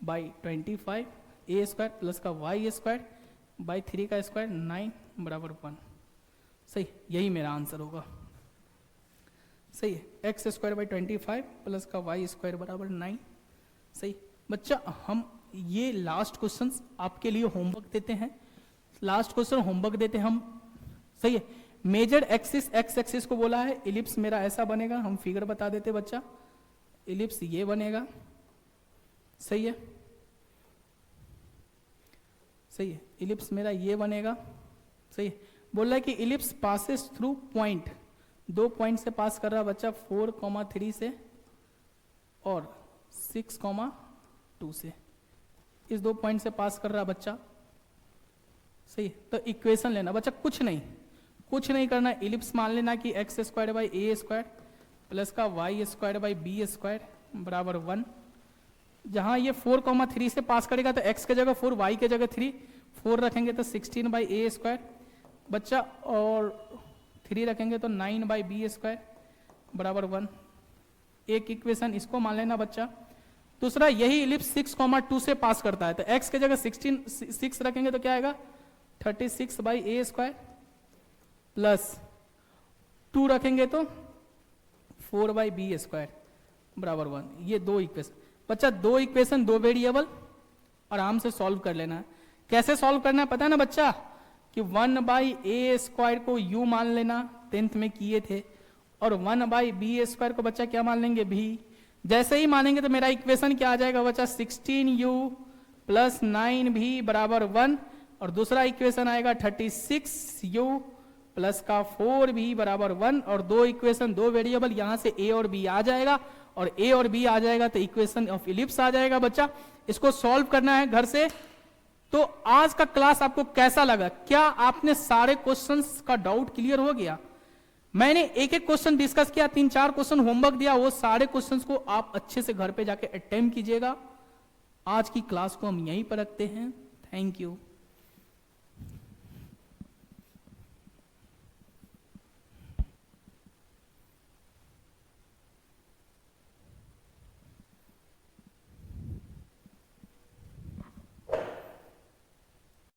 by 25 A square plus का वाई स्क्वायर बाई 3 का स्क्वायर 9 बराबर 1। सही, यही मेरा आंसर होगा। सही है, एक्स स्क्वायर बाई 25 प्लस का वाई स्क्वायर बराबर 9। सही बच्चा, हम ये लास्ट क्वेश्चन आपके लिए होमवर्क देते हैं, लास्ट क्वेश्चन होमवर्क देते हैं हम। सही है। मेजर एक्सिस एक्स एक्सिस को बोला है, इलिप्स मेरा ऐसा बनेगा, हम फिगर बता देते बच्चा, इलिप्स ये बनेगा। सही है, सही है, इलिप्स मेरा ये बनेगा। सही है। बोल रहा है कि ellipse passes through point, 2 point से पास कर रहा है बच्चा 4,3 से और 6,2 से, इस 2 पॉइंट से पास कर रहा है बच्चा। सही, तो इक्वेशन लेना बच्चा, कुछ नहीं करना, इलिप्स मान लेना कि x square by A square plus का y square by B square बराबर 1। जहां ये 4,3 से पास करेगा तो x के जगह 4, y के जगह 3, 4 रखेंगे तो 16 बाई ए स्क्वायर बच्चा, और 3 रखेंगे तो 9 बाई बी स्क्वायर बराबर 1। एक इक्वेशन इसको मान लेना बच्चा। दूसरा, यही इलिप्स 6,2 से पास करता है तो x के जगह 6 रखेंगे तो क्या आएगा 36 बाई ए स्क्वायर प्लस 2 रखेंगे तो 4 बाई बी स्क्वायर बराबर 1। ये 2 इक्वेशन बच्चा, 2 इक्वेशन 2 वेरिएबल, आराम से सॉल्व कर लेना है। कैसे सॉल्व करना है पता है ना बच्चा, कि 1 बाई ए स्क्वायर को u मान लेना, 10th में किए थे, और 1 बाई बी स्क्वायर को बच्चा क्या मान लेंगे भी। जैसे ही मानेंगे तो मेरा इक्वेशन क्या आ जाएगा बच्चा 16u प्लस 9v बराबर 1, और दूसरा इक्वेशन आएगा 36u प्लस का 4v बराबर 1, और 2 इक्वेशन 2 वेरिएबल, यहां से a और b आ जाएगा, और a और b आ जाएगा तो इक्वेशन ऑफ इलिप्स आ जाएगा बच्चा। इसको सॉल्व करना है घर से। तो आज का क्लास आपको कैसा लगा, क्या आपने सारे क्वेश्चंस का डाउट क्लियर हो गया? मैंने एक एक क्वेश्चन डिस्कस किया, 3-4 क्वेश्चन होमवर्क दिया, वो सारे क्वेश्चंस को आप अच्छे से घर पे जाके अटेम्प्ट कीजिएगा। आज की क्लास को हम यहीं पर रखते हैं। Thank you.